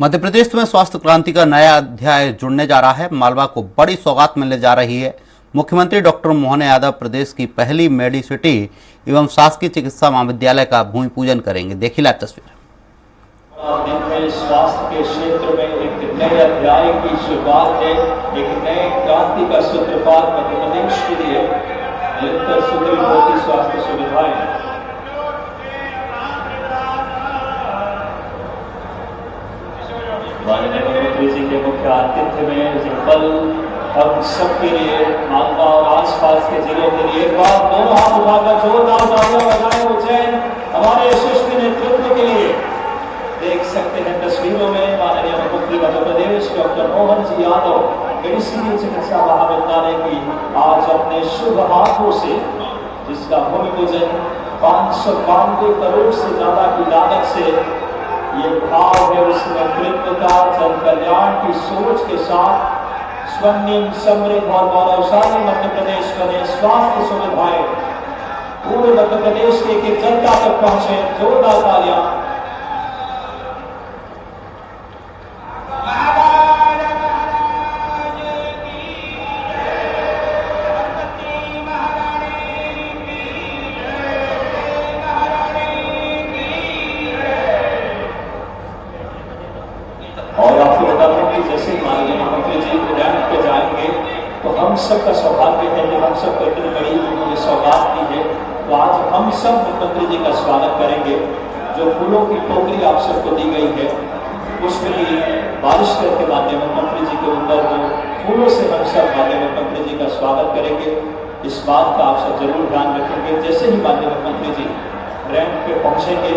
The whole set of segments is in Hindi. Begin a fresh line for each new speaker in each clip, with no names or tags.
मध्य प्रदेश में स्वास्थ्य क्रांति का नया अध्याय जुड़ने जा रहा है। मालवा को बड़ी सौगात मिलने जा रही है। मुख्यमंत्री डॉक्टर मोहन यादव प्रदेश की पहली मेडिसिटी एवं शासकीय चिकित्सा महाविद्यालय का भूमि पूजन करेंगे। देखिए लाइव तस्वीर।
स्वास्थ्य के क्षेत्र में एक नए अध्याय की शुरुआत है। एक नए क्रांति का सूत्रपात मध्य प्रदेश के लिए निरंतर सुदृढ़ होती स्वास्थ्य सुविधाएं। माननीय मुख्यमंत्री जी के मुख्य आतिथ्य में जो कल हम सबके लिए मालवा और आसपास के जिलों के लिए एक बार दोनों हाथ उठाकर जोरदार तालियां बजाएं उज्जैन हमारे यशस्वी नेतृत्व के लिए। देख सकते हैं तस्वीरों में माननीय मुख्यमंत्री मध्य प्रदेश डॉक्टर मोहन जी यादव मेडिसिटी चिकित्सा महाविद्यालय की आज अपने शुभ हाथों से, जिसका भूमि पूजन 592 करोड़ से ज्यादा की लागत से, ये भाव है उस नेतृत्व का, जन कल्याण की सोच के साथ स्वर्णिम समृद्ध और गौरवशाली मध्य प्रदेश बने। स्वास्थ्य सुविधाएं पूरे मध्य प्रदेश के एक जनता तक पहुंचे। जोरदार तालियां। और आपको बता दें कि जैसे माननीय मुख्यमंत्री जी रैंप पे जाएंगे तो हम सबका सौभाग्य है कि हम सबको इतनी बड़ी उन्होंने सौगात दी है। तो आज हम सब मुख्यमंत्री जी का स्वागत करेंगे। जो फूलों की टोकरी आप सबको दी गई है, पुष्प की बारिश करके माननीय मुख्यमंत्री जी के ऊपर वो फूलों से हम सब माननीय मुख्यमंत्री जी का स्वागत करेंगे। इस बात का आप सब जरूर ध्यान रखेंगे। जैसे ही माननीय मुख्यमंत्री जी रैंप पे पहुंचेंगे,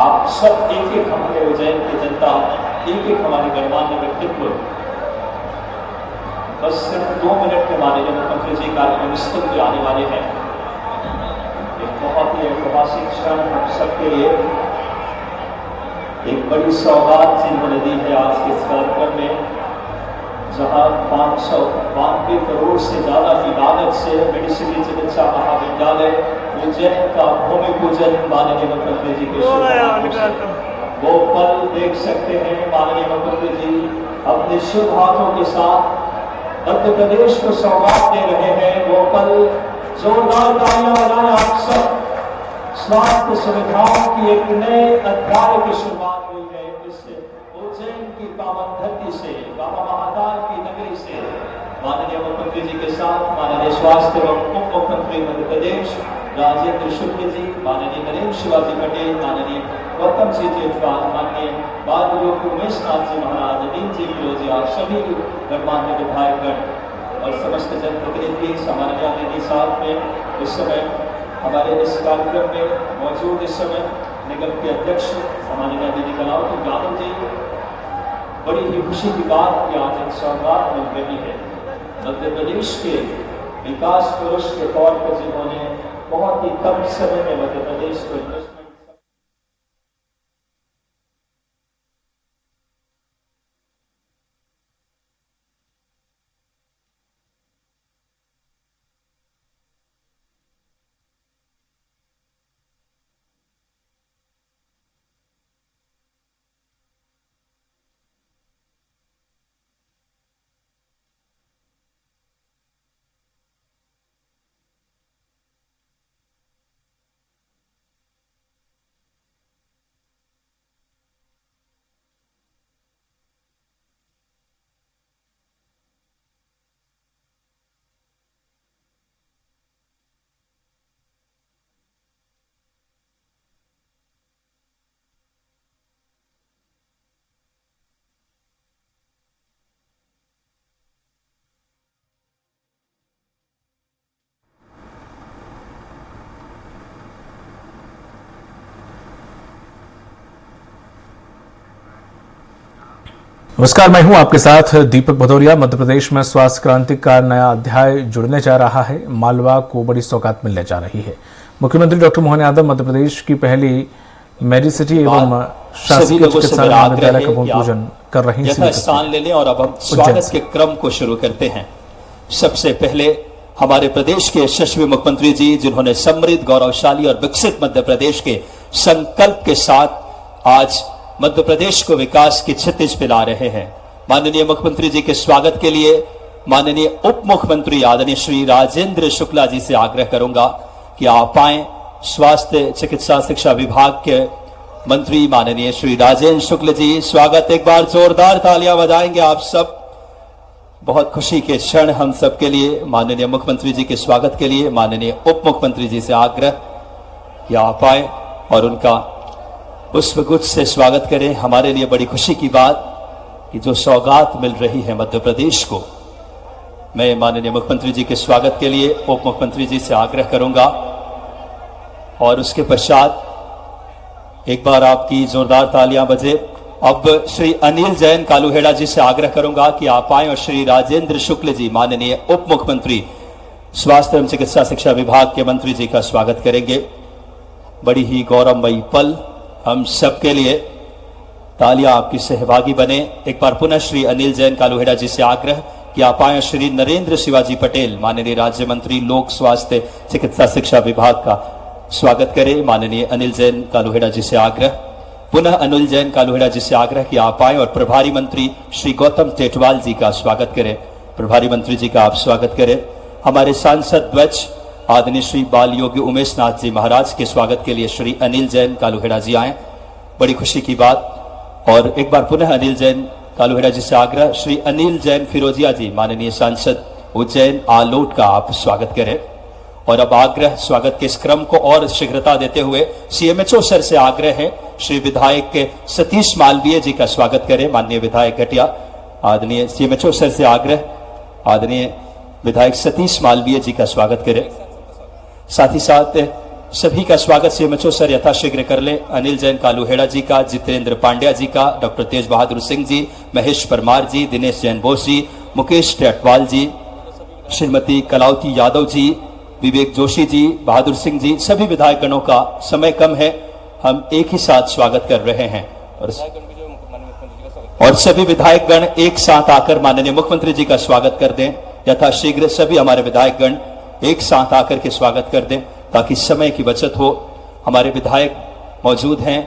आप सब एक एक हमारे उज्जैन की जनता, एक एक हमारे गणमान्य व्यक्तित्व बस सिर्फ 2 मिनट में माननीय मुख्यमंत्री जी कार्यक्रम स्थल पे आने वाले हैं। एक बहुत ही ऐतिहासिक क्षण हम सबके लिए, एक बड़ी सौगात जिन्होंने दी है आज के इस कार्यक्रम में, जहां 592 करोड़ से ज्यादा की लागत से मेडिसिटी चिकित्सा महाविद्यालय उज्जैन का भूमि पूजन माननीय मुख्यमंत्री जी के वो पल देख सकते हैं। माननीय मुख्यमंत्री जी अपने शुभ हाथों के साथ मध्य प्रदेश को सौगात दे रहे हैं। वो पल जोरदार तालियां बजाएं आप सब। स्वास्थ्य सुविधाओं की एक नए अध्याय की शुरुआत हुई है। इस उज्जैन की पावन धरती से, बाबा महाकाल की नगरी से, माननीय मुख्यमंत्री जी के साथ माननीय स्वास्थ्य एवं उप मुख्यमंत्री मध्य प्रदेश राजेंद्र शुक्ल जी, माननीय नरेंद्र शिवाजी पटेल, माननीय गौतम जी जेठवाल, माननीय बाल उमेश नाथ जी महाराज, नवीन जी फिरोजिया, सभी गणमान्य विधायकगण और समस्त जनप्रतिनिधि, सामान्य दीदी साथ में इस समय हमारे इस कार्यक्रम में मौजूद, इस समय निगम के अध्यक्ष सामान्य दीदी कलावती यादव जी। बड़ी ही खुशी की बात कि आज एक सौगात मिल रही है मध्य प्रदेश के विकास पुरुष के तौर पर, जिन्होंने बहुत ही कम समय में मध्य प्रदेश को
नमस्कार, मैं हूं आपके साथ दीपक भदौरिया। मध्य प्रदेश में स्वास्थ्य क्रांति का नया अध्याय जुड़ने जा रहा है। मालवा को बड़ी सौगात मिलने जा रही है। मुख्यमंत्री डॉक्टर मोहन यादव मध्य प्रदेश की पहली मेडिसिटी एवं शासकीय चिकित्सा महाविद्यालय का भूमि पूजन कर रही हैं।
स्थान ले लें और अब हम स्वागत के क्रम को शुरू करते हैं। सबसे पहले हमारे प्रदेश के यशस्वी मुख्यमंत्री जी, जिन्होंने समृद्ध, गौरवशाली और विकसित मध्य प्रदेश के संकल्प के साथ आज मध्य प्रदेश को विकास की क्षितिज पे ला रहे हैं। माननीय मुख्यमंत्री जी के स्वागत के लिए माननीय उप मुख्यमंत्री आदरणीय श्री राजेंद्र शुक्ला जी से आग्रह करूंगा कि आप आए। स्वास्थ्य चिकित्सा शिक्षा विभाग के मंत्री माननीय श्री राजेंद्र शुक्ल जी, स्वागत। एक बार जोरदार तालियां बजाएंगे आप सब। बहुत खुशी के क्षण हम सब के लिए। माननीय मुख्यमंत्री जी के स्वागत के लिए माननीय उप मुख्यमंत्री जी से आग्रह कि आप आए और उनका पुष्पगुच्छ से स्वागत करें। हमारे लिए बड़ी खुशी की बात कि जो सौगात मिल रही है मध्य प्रदेश को, मैं माननीय मुख्यमंत्री जी के स्वागत के लिए उप मुख्यमंत्री जी से आग्रह करूंगा। और उसके पश्चात एक बार आपकी जोरदार तालियां बजे। अब श्री अनिल जैन कालूहेड़ा जी से आग्रह करूंगा कि आप आए और श्री राजेंद्र शुक्ल जी माननीय उप मुख्यमंत्री स्वास्थ्य एवं चिकित्सा शिक्षा विभाग के मंत्री जी का स्वागत करेंगे। बड़ी ही गौरवमयी पल हम सबके लिए। तालियां आपकी सहभागी बने। एक बार पुनः श्री अनिल जैन कालूहेड़ा जी से आग्रह कि आप आए। श्री नरेंद्र शिवाजी पटेल माननीय राज्य मंत्री लोक स्वास्थ्य चिकित्सा शिक्षा विभाग का स्वागत करें। माननीय अनिल जैन कालूहेड़ा जी से आग्रह, पुनः अनिल जैन कालूहेड़ा जी से आग्रह कि आप आए और प्रभारी मंत्री श्री गौतम टेटवाल जी का स्वागत करें। प्रभारी मंत्री जी का आप स्वागत करें। हमारे सांसद ध्वज आदरणीय श्री बाल योगी उमेश नाथ जी महाराज के स्वागत के लिए श्री अनिल जैन कालूहेड़ा जी आए। बड़ी खुशी की बात। और एक बार पुनः अनिल जैन कालूहेड़ा जी से आग्रह, श्री अनिल जैन फिरोजिया जी माननीय सांसद उज्जैन आलोट का आप स्वागत करें। और अब आग्रह स्वागत के इस क्रम को और शीघ्रता देते हुए सीएमएचओ सर से आग्रह है श्री विधायक के सतीश मालवीय जी का स्वागत करें। माननीय विधायक घटिया, आदरणीय सीएमएचओ सर से आग्रह आदरणीय विधायक सतीश मालवीय जी का स्वागत करें। साथ ही साथ सभी का स्वागत सीएमएचओ सर यथाशीघ्र कर ले। अनिल जैन कालूहेड़ा जी का, जितेंद्र पांड्या जी का, डॉक्टर तेज बहादुर सिंह जी, महेश परमार जी, दिनेश जैन बोस जी, मुकेश टेटवाल जी, श्रीमती कलावती यादव जी, विवेक जोशी जी, बहादुर सिंह जी, सभी विधायकगणों का समय कम है, हम एक ही साथ स्वागत कर रहे हैं। और सभी विधायकगण एक साथ आकर माननीय मुख्यमंत्री जी का स्वागत कर दें। यथाशीघ्र सभी हमारे विधायकगण एक साथ आकर के स्वागत कर दें ताकि समय की बचत हो। हमारे विधायक मौजूद हैं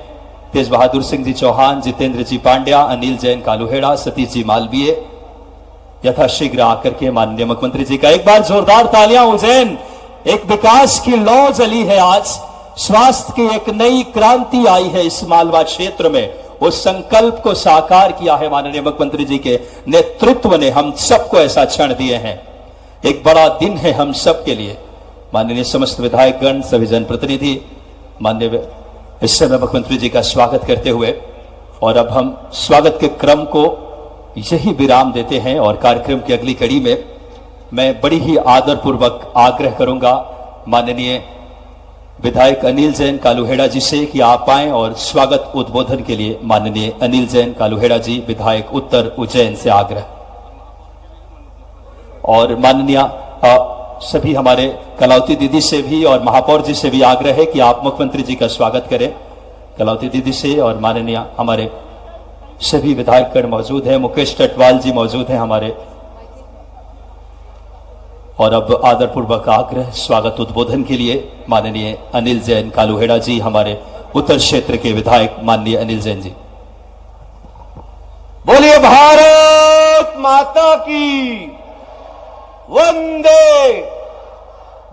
तेज बहादुर सिंह जी चौहान, जितेंद्र जी पांड्या, अनिल जैन कालूहेड़ा, सतीश जी मालवीय। यथाशीघ्र आकर के माननीय मुख्यमंत्री जी का एक बार जोरदार तालियां। उज्जैन एक विकास की लौ जली है आज। स्वास्थ्य की एक नई क्रांति आई है इस मालवा क्षेत्र में। उस संकल्प को साकार किया है माननीय मुख्यमंत्री जी के नेतृत्व ने। हम सबको ऐसा क्षण दिए हैं। एक बड़ा दिन है हम सब के लिए। माननीय समस्त विधायकगण, सभी जनप्रतिनिधि, माननीय इस समय मुख्यमंत्री जी का स्वागत करते हुए और अब हम स्वागत के क्रम को यही विराम देते हैं। और कार्यक्रम की अगली कड़ी में मैं बड़ी ही आदरपूर्वक आग्रह करूंगा माननीय विधायक अनिल जैन कालूहेड़ा जी से कि आप आए और स्वागत उद्बोधन के लिए माननीय अनिल जैन कालूहेड़ा जी, विधायक उत्तर उज्जैन से आग्रह। और माननीय सभी हमारे कलावती दीदी से भी और महापौर जी से भी आग्रह है कि आप मुख्यमंत्री जी का स्वागत करें। कलावती दीदी से और माननीय हमारे सभी विधायकगण मौजूद हैं, मुकेश टेटवाल जी मौजूद हैं हमारे। और अब आदरपूर्वक आग्रह स्वागत उद्बोधन के लिए माननीय अनिल जैन कालूहेड़ा जी, हमारे उत्तर क्षेत्र के विधायक माननीय अनिल जैन जी।
बोलिए भारत माता की वंदे,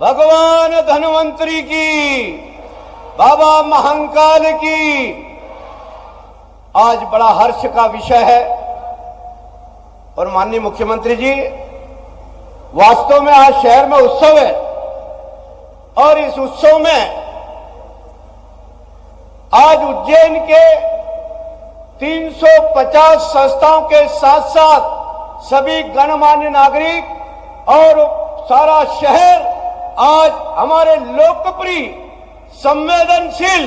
भगवान धन्वंतरी की, बाबा महाकाल की। आज बड़ा हर्ष का विषय है। और माननीय मुख्यमंत्री जी, वास्तव में आज शहर में उत्सव है और इस उत्सव में आज उज्जैन के 350 संस्थाओं के साथ साथ सभी गणमान्य नागरिक और सारा शहर आज हमारे लोकप्रिय, संवेदनशील,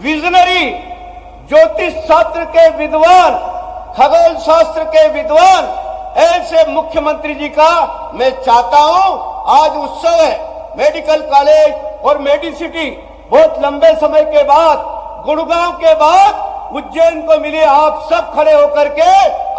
विजनरी, ज्योतिष शास्त्र के विद्वान, खगोल शास्त्र के विद्वान ऐसे मुख्यमंत्री जी का मैं चाहता हूं। आज उत्सव है। मेडिकल कॉलेज और मेडिसिटी बहुत लंबे समय के बाद, गुड़गांव के बाद उज्जैन को मिली। आप सब खड़े होकर के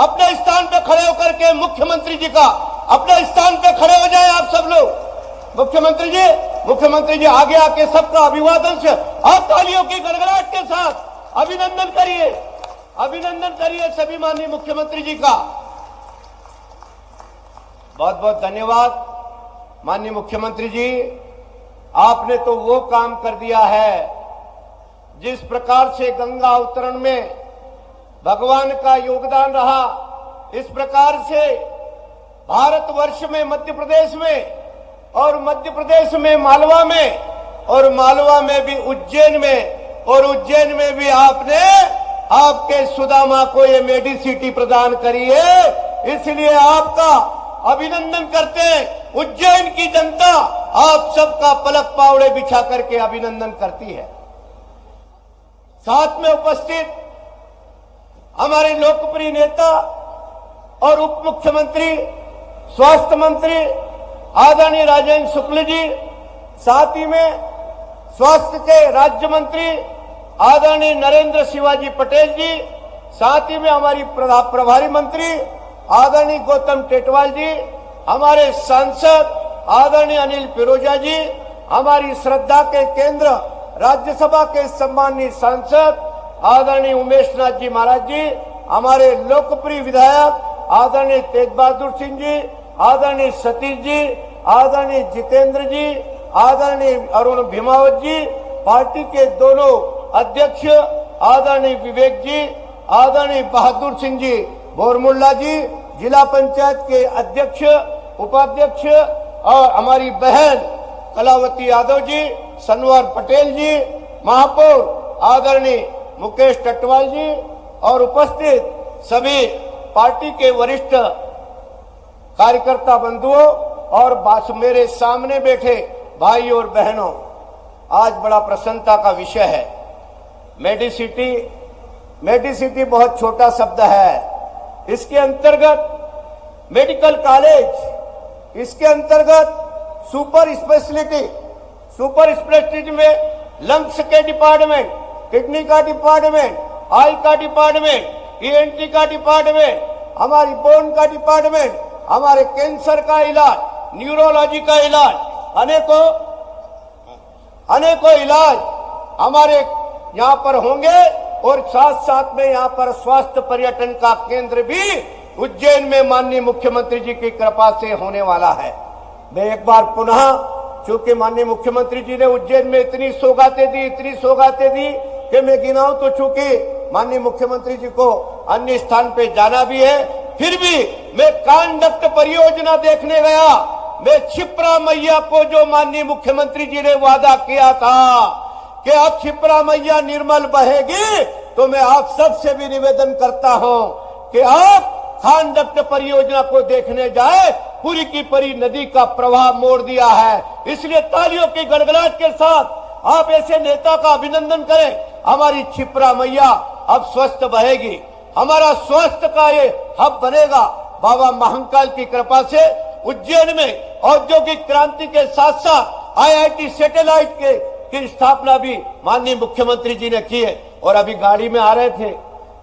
अपने स्थान पे खड़े होकर के मुख्यमंत्री जी का अपने स्थान पे खड़े हो जाए आप सब लोग। मुख्यमंत्री जी आगे आके सबका अभिवादन से आप तालियों की गड़गड़ाहट के साथ अभिनंदन करिए। अभिनंदन करिए सभी माननीय मुख्यमंत्री जी का। बहुत बहुत धन्यवाद माननीय मुख्यमंत्री जी, आपने तो वो काम कर दिया है जिस प्रकार से गंगा अवतरण में भगवान का योगदान रहा, इस प्रकार से भारतवर्ष में मध्य प्रदेश में, और मध्य प्रदेश में मालवा में, और मालवा में भी उज्जैन में, और उज्जैन में भी आपने आपके सुदामा को ये मेडिसिटी प्रदान करी है। इसलिए आपका अभिनंदन करते हैं। उज्जैन की जनता आप सबका पलक पावड़े बिछा करके अभिनंदन करती है। साथ में उपस्थित हमारे लोकप्रिय नेता और उप मुख्यमंत्री स्वास्थ्य मंत्री आदरणीय राजेंद्र शुक्ल जी, साथ ही में स्वास्थ्य के राज्य मंत्री आदरणीय नरेंद्र शिवाजी पटेल जी, साथ ही में हमारी प्रभारी मंत्री आदरणीय गौतम टेटवाल जी, हमारे सांसद आदरणीय अनिल फिरोजा जी, हमारी श्रद्धा के केंद्र राज्यसभा के सम्मानीय सांसद आदरणीय उमेश नाथ जी महाराज जी, हमारे लोकप्रिय विधायक आदरणीय तेज बहादुर सिंह जी, आदरणीय सतीश जी, आदरणीय जितेंद्र जी, आदरणीय अरुण भीमावत जी, पार्टी के दोनों अध्यक्ष आदरणीय विवेक जी, आदरणीय बहादुर सिंह जी बोरमुल्ला जी, जिला पंचायत के अध्यक्ष उपाध्यक्ष और हमारी बहन कलावती यादव जी, सनवार पटेल जी, महापौर आदरणीय मुकेश टटवाल जी और उपस्थित सभी पार्टी के वरिष्ठ कार्यकर्ता बंधुओं और मेरे सामने बैठे भाई और बहनों, आज बड़ा प्रसन्नता का विषय है। मेडिसिटी, मेडिसिटी बहुत छोटा शब्द है। इसके अंतर्गत मेडिकल कॉलेज, इसके अंतर्गत सुपर स्पेशलिटी में लंग्स के डिपार्टमेंट, किडनी का डिपार्टमेंट, आई का डिपार्टमेंट, ईएनटी का डिपार्टमेंट, हमारी बोन का डिपार्टमेंट, हमारे कैंसर का इलाज, न्यूरोलॉजी का इलाज, अनेकों इलाज हमारे यहाँ पर होंगे। और साथ साथ में यहाँ पर स्वास्थ्य पर्यटन का केंद्र भी उज्जैन में माननीय मुख्यमंत्री जी की कृपा से होने वाला है। मैं एक बार पुनः, चूंकि माननीय मुख्यमंत्री जी ने उज्जैन में इतनी सौगातें दी कि मैं गिनाऊं तो चूंकि माननीय मुख्यमंत्री जी को अन्य स्थान पे जाना भी है, फिर भी मैं कांडक्ट परियोजना देखने गया। मैं क्षिप्रा मैया को जो माननीय मुख्यमंत्री जी ने वादा किया था कि अब क्षिप्रा मैया निर्मल बहेगी, तो मैं आप सबसे भी निवेदन करता हूं कि आप कांडक्ट परियोजना को देखने जाए। पूरी की पूरी नदी का प्रवाह मोड़ दिया है। इसलिए तालियों की गड़गड़ाहट के साथ आप ऐसे नेता का अभिनंदन करें। हमारी क्षिप्रा मैया अब स्वस्थ बहेगी, हमारा स्वास्थ्य का ये हब बनेगा। बाबा महाकाल की कृपा से उज्जैन में औद्योगिक क्रांति के साथ साथ आईआईटी सैटेलाइट की स्थापना भी माननीय मुख्यमंत्री जी ने की है। और अभी गाड़ी में आ रहे थे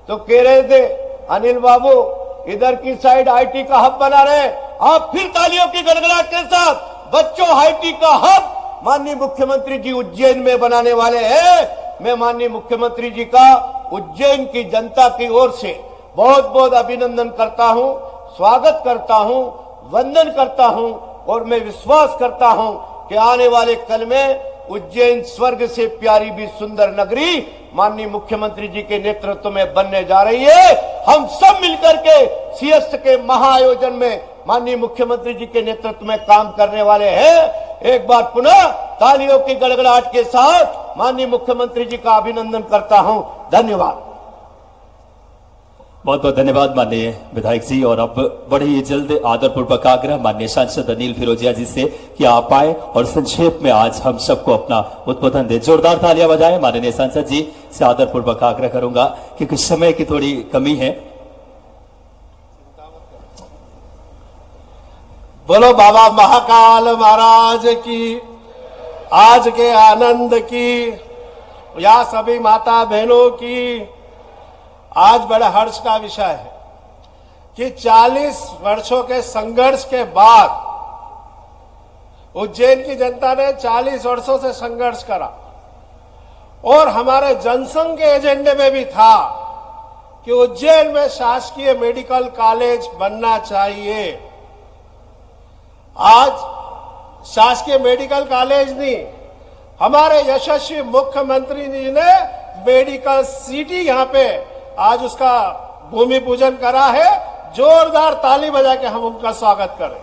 तो कह रहे थे, अनिल बाबू इधर की साइड आईटी का हब बना रहे। आप फिर तालियों की गड़गड़ाहट के साथ बच्चों आईटी का हब माननीय मुख्यमंत्री जी उज्जैन में बनाने वाले हैं। मैं माननीय मुख्यमंत्री जी का उज्जैन की जनता की ओर से बहुत बहुत अभिनंदन करता हूं, स्वागत करता हूं, वंदन करता हूं और मैं विश्वास करता हूं कि आने वाले कल में उज्जैन स्वर्ग से प्यारी भी सुंदर नगरी माननीय मुख्यमंत्री जी के नेतृत्व में बनने जा रही है। हम सब मिलकर के सीएस के महाआयोजन में माननीय मुख्यमंत्री जी के नेतृत्व में काम करने वाले हैं। एक बार पुनः तालियों की गड़गड़ाहट के साथ माननीय मुख्यमंत्री जी का अभिनंदन करता हूं। धन्यवाद।
बहुत बहुत धन्यवाद माननीय विधायक जी। और अब बड़े ही जल्द आदरपूर्वक आग्रह माननीय सांसद अनिल फिरोजिया जी से कि आप आए और संक्षेप में आज हम सबको अपना उद्बोधन दे। जोरदार तालियां बजाएं। माननीय सांसद जी से आदरपूर्वक आग्रह करूंगा क्योंकि समय की थोड़ी कमी है।
बोलो बाबा महाकाल महाराज की, आज के आनंद की, या सभी माता बहनों की। आज बड़े हर्ष का विषय है कि 40 वर्षों के संघर्ष के बाद उज्जैन की जनता ने 40 वर्षों से संघर्ष करा और हमारे जनसंघ के एजेंडे में भी था कि उज्जैन में शासकीय मेडिकल कॉलेज बनना चाहिए। आज शासकीय मेडिकल कॉलेज नहीं, हमारे यशस्वी मुख्यमंत्री जी ने मेडिकल सिटी यहां पे आज उसका भूमि पूजन करा है। जोरदार ताली बजा के हम उनका स्वागत करें।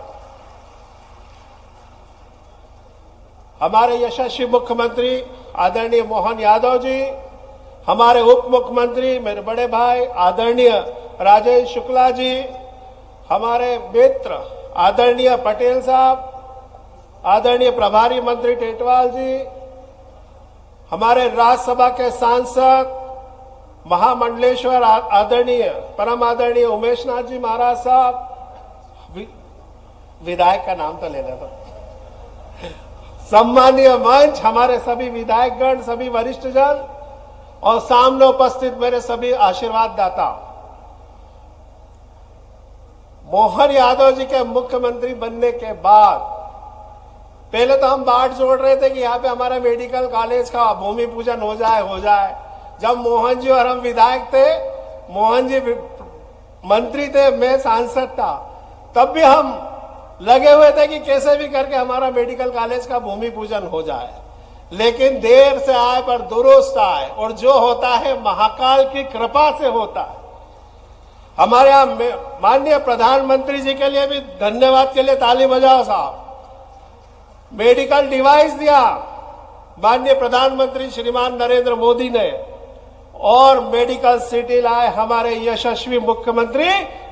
हमारे यशस्वी मुख्यमंत्री आदरणीय मोहन यादव जी, हमारे उप मुख्यमंत्री मेरे बड़े भाई आदरणीय राजेश शुक्ला जी, हमारे मित्र आदरणीय पटेल साहब, आदरणीय प्रभारी मंत्री टेटवाल जी, हमारे राज्यसभा के सांसद महामंडलेश्वर आदरणीय परम आदरणीय उमेश नाथ जी महाराज साहब, विधायक का नाम तो ले लेता, सम्मानीय मंच, हमारे सभी विधायकगण, सभी वरिष्ठ जन और सामने उपस्थित मेरे सभी आशीर्वाद दाता। मोहन यादव जी के मुख्यमंत्री बनने के बाद पहले तो हम बाट जोड़ रहे थे कि यहाँ पे हमारा मेडिकल कॉलेज का भूमि पूजन हो जाए। जब मोहन जी और हम विधायक थे, मोहन जी मंत्री थे, मैं सांसद था, तब भी हम लगे हुए थे कि कैसे भी करके हमारा मेडिकल कॉलेज का भूमि पूजन हो जाए। लेकिन देर से आए पर दुरुस्त आए, और जो होता है महाकाल की कृपा से होता है। हमारे यहाँ माननीय प्रधानमंत्री जी के लिए भी धन्यवाद के लिए ताली बजाओ साहब। मेडिकल डिवाइस दिया माननीय प्रधानमंत्री श्रीमान नरेंद्र मोदी ने, और मेडिकल सिटी लाए हमारे यशस्वी मुख्यमंत्री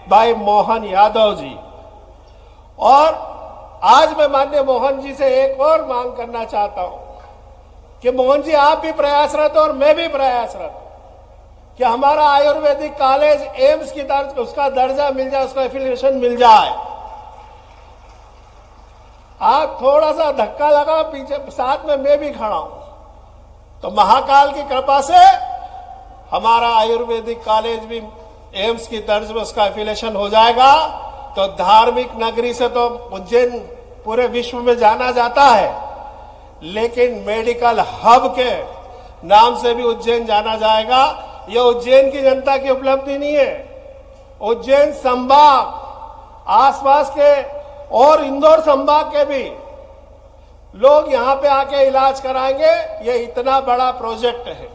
भाई मोहन यादव जी। और आज मैं माननीय मोहन जी से एक और मांग करना चाहता हूं कि मोहन जी आप भी प्रयासरत और मैं भी प्रयासरत कि हमारा आयुर्वेदिक कॉलेज एम्स की तरह उसका दर्जा मिल जाए, उसका एफिलिएशन मिल जाए। आप थोड़ा सा धक्का लगा पीछे, साथ में मैं भी खड़ा हूं, तो महाकाल की कृपा से हमारा आयुर्वेदिक कॉलेज भी एम्स की तर्ज में उसका एफिलिएशन हो जाएगा। तो धार्मिक नगरी से तो उज्जैन पूरे विश्व में जाना जाता है, लेकिन मेडिकल हब के नाम से भी उज्जैन जाना जाएगा। यह उज्जैन की जनता की उपलब्धि नहीं है, उज्जैन संभाग, आसपास के और इंदौर संभाग के भी लोग यहां पे आके इलाज कराएंगे। ये इतना बड़ा प्रोजेक्ट है,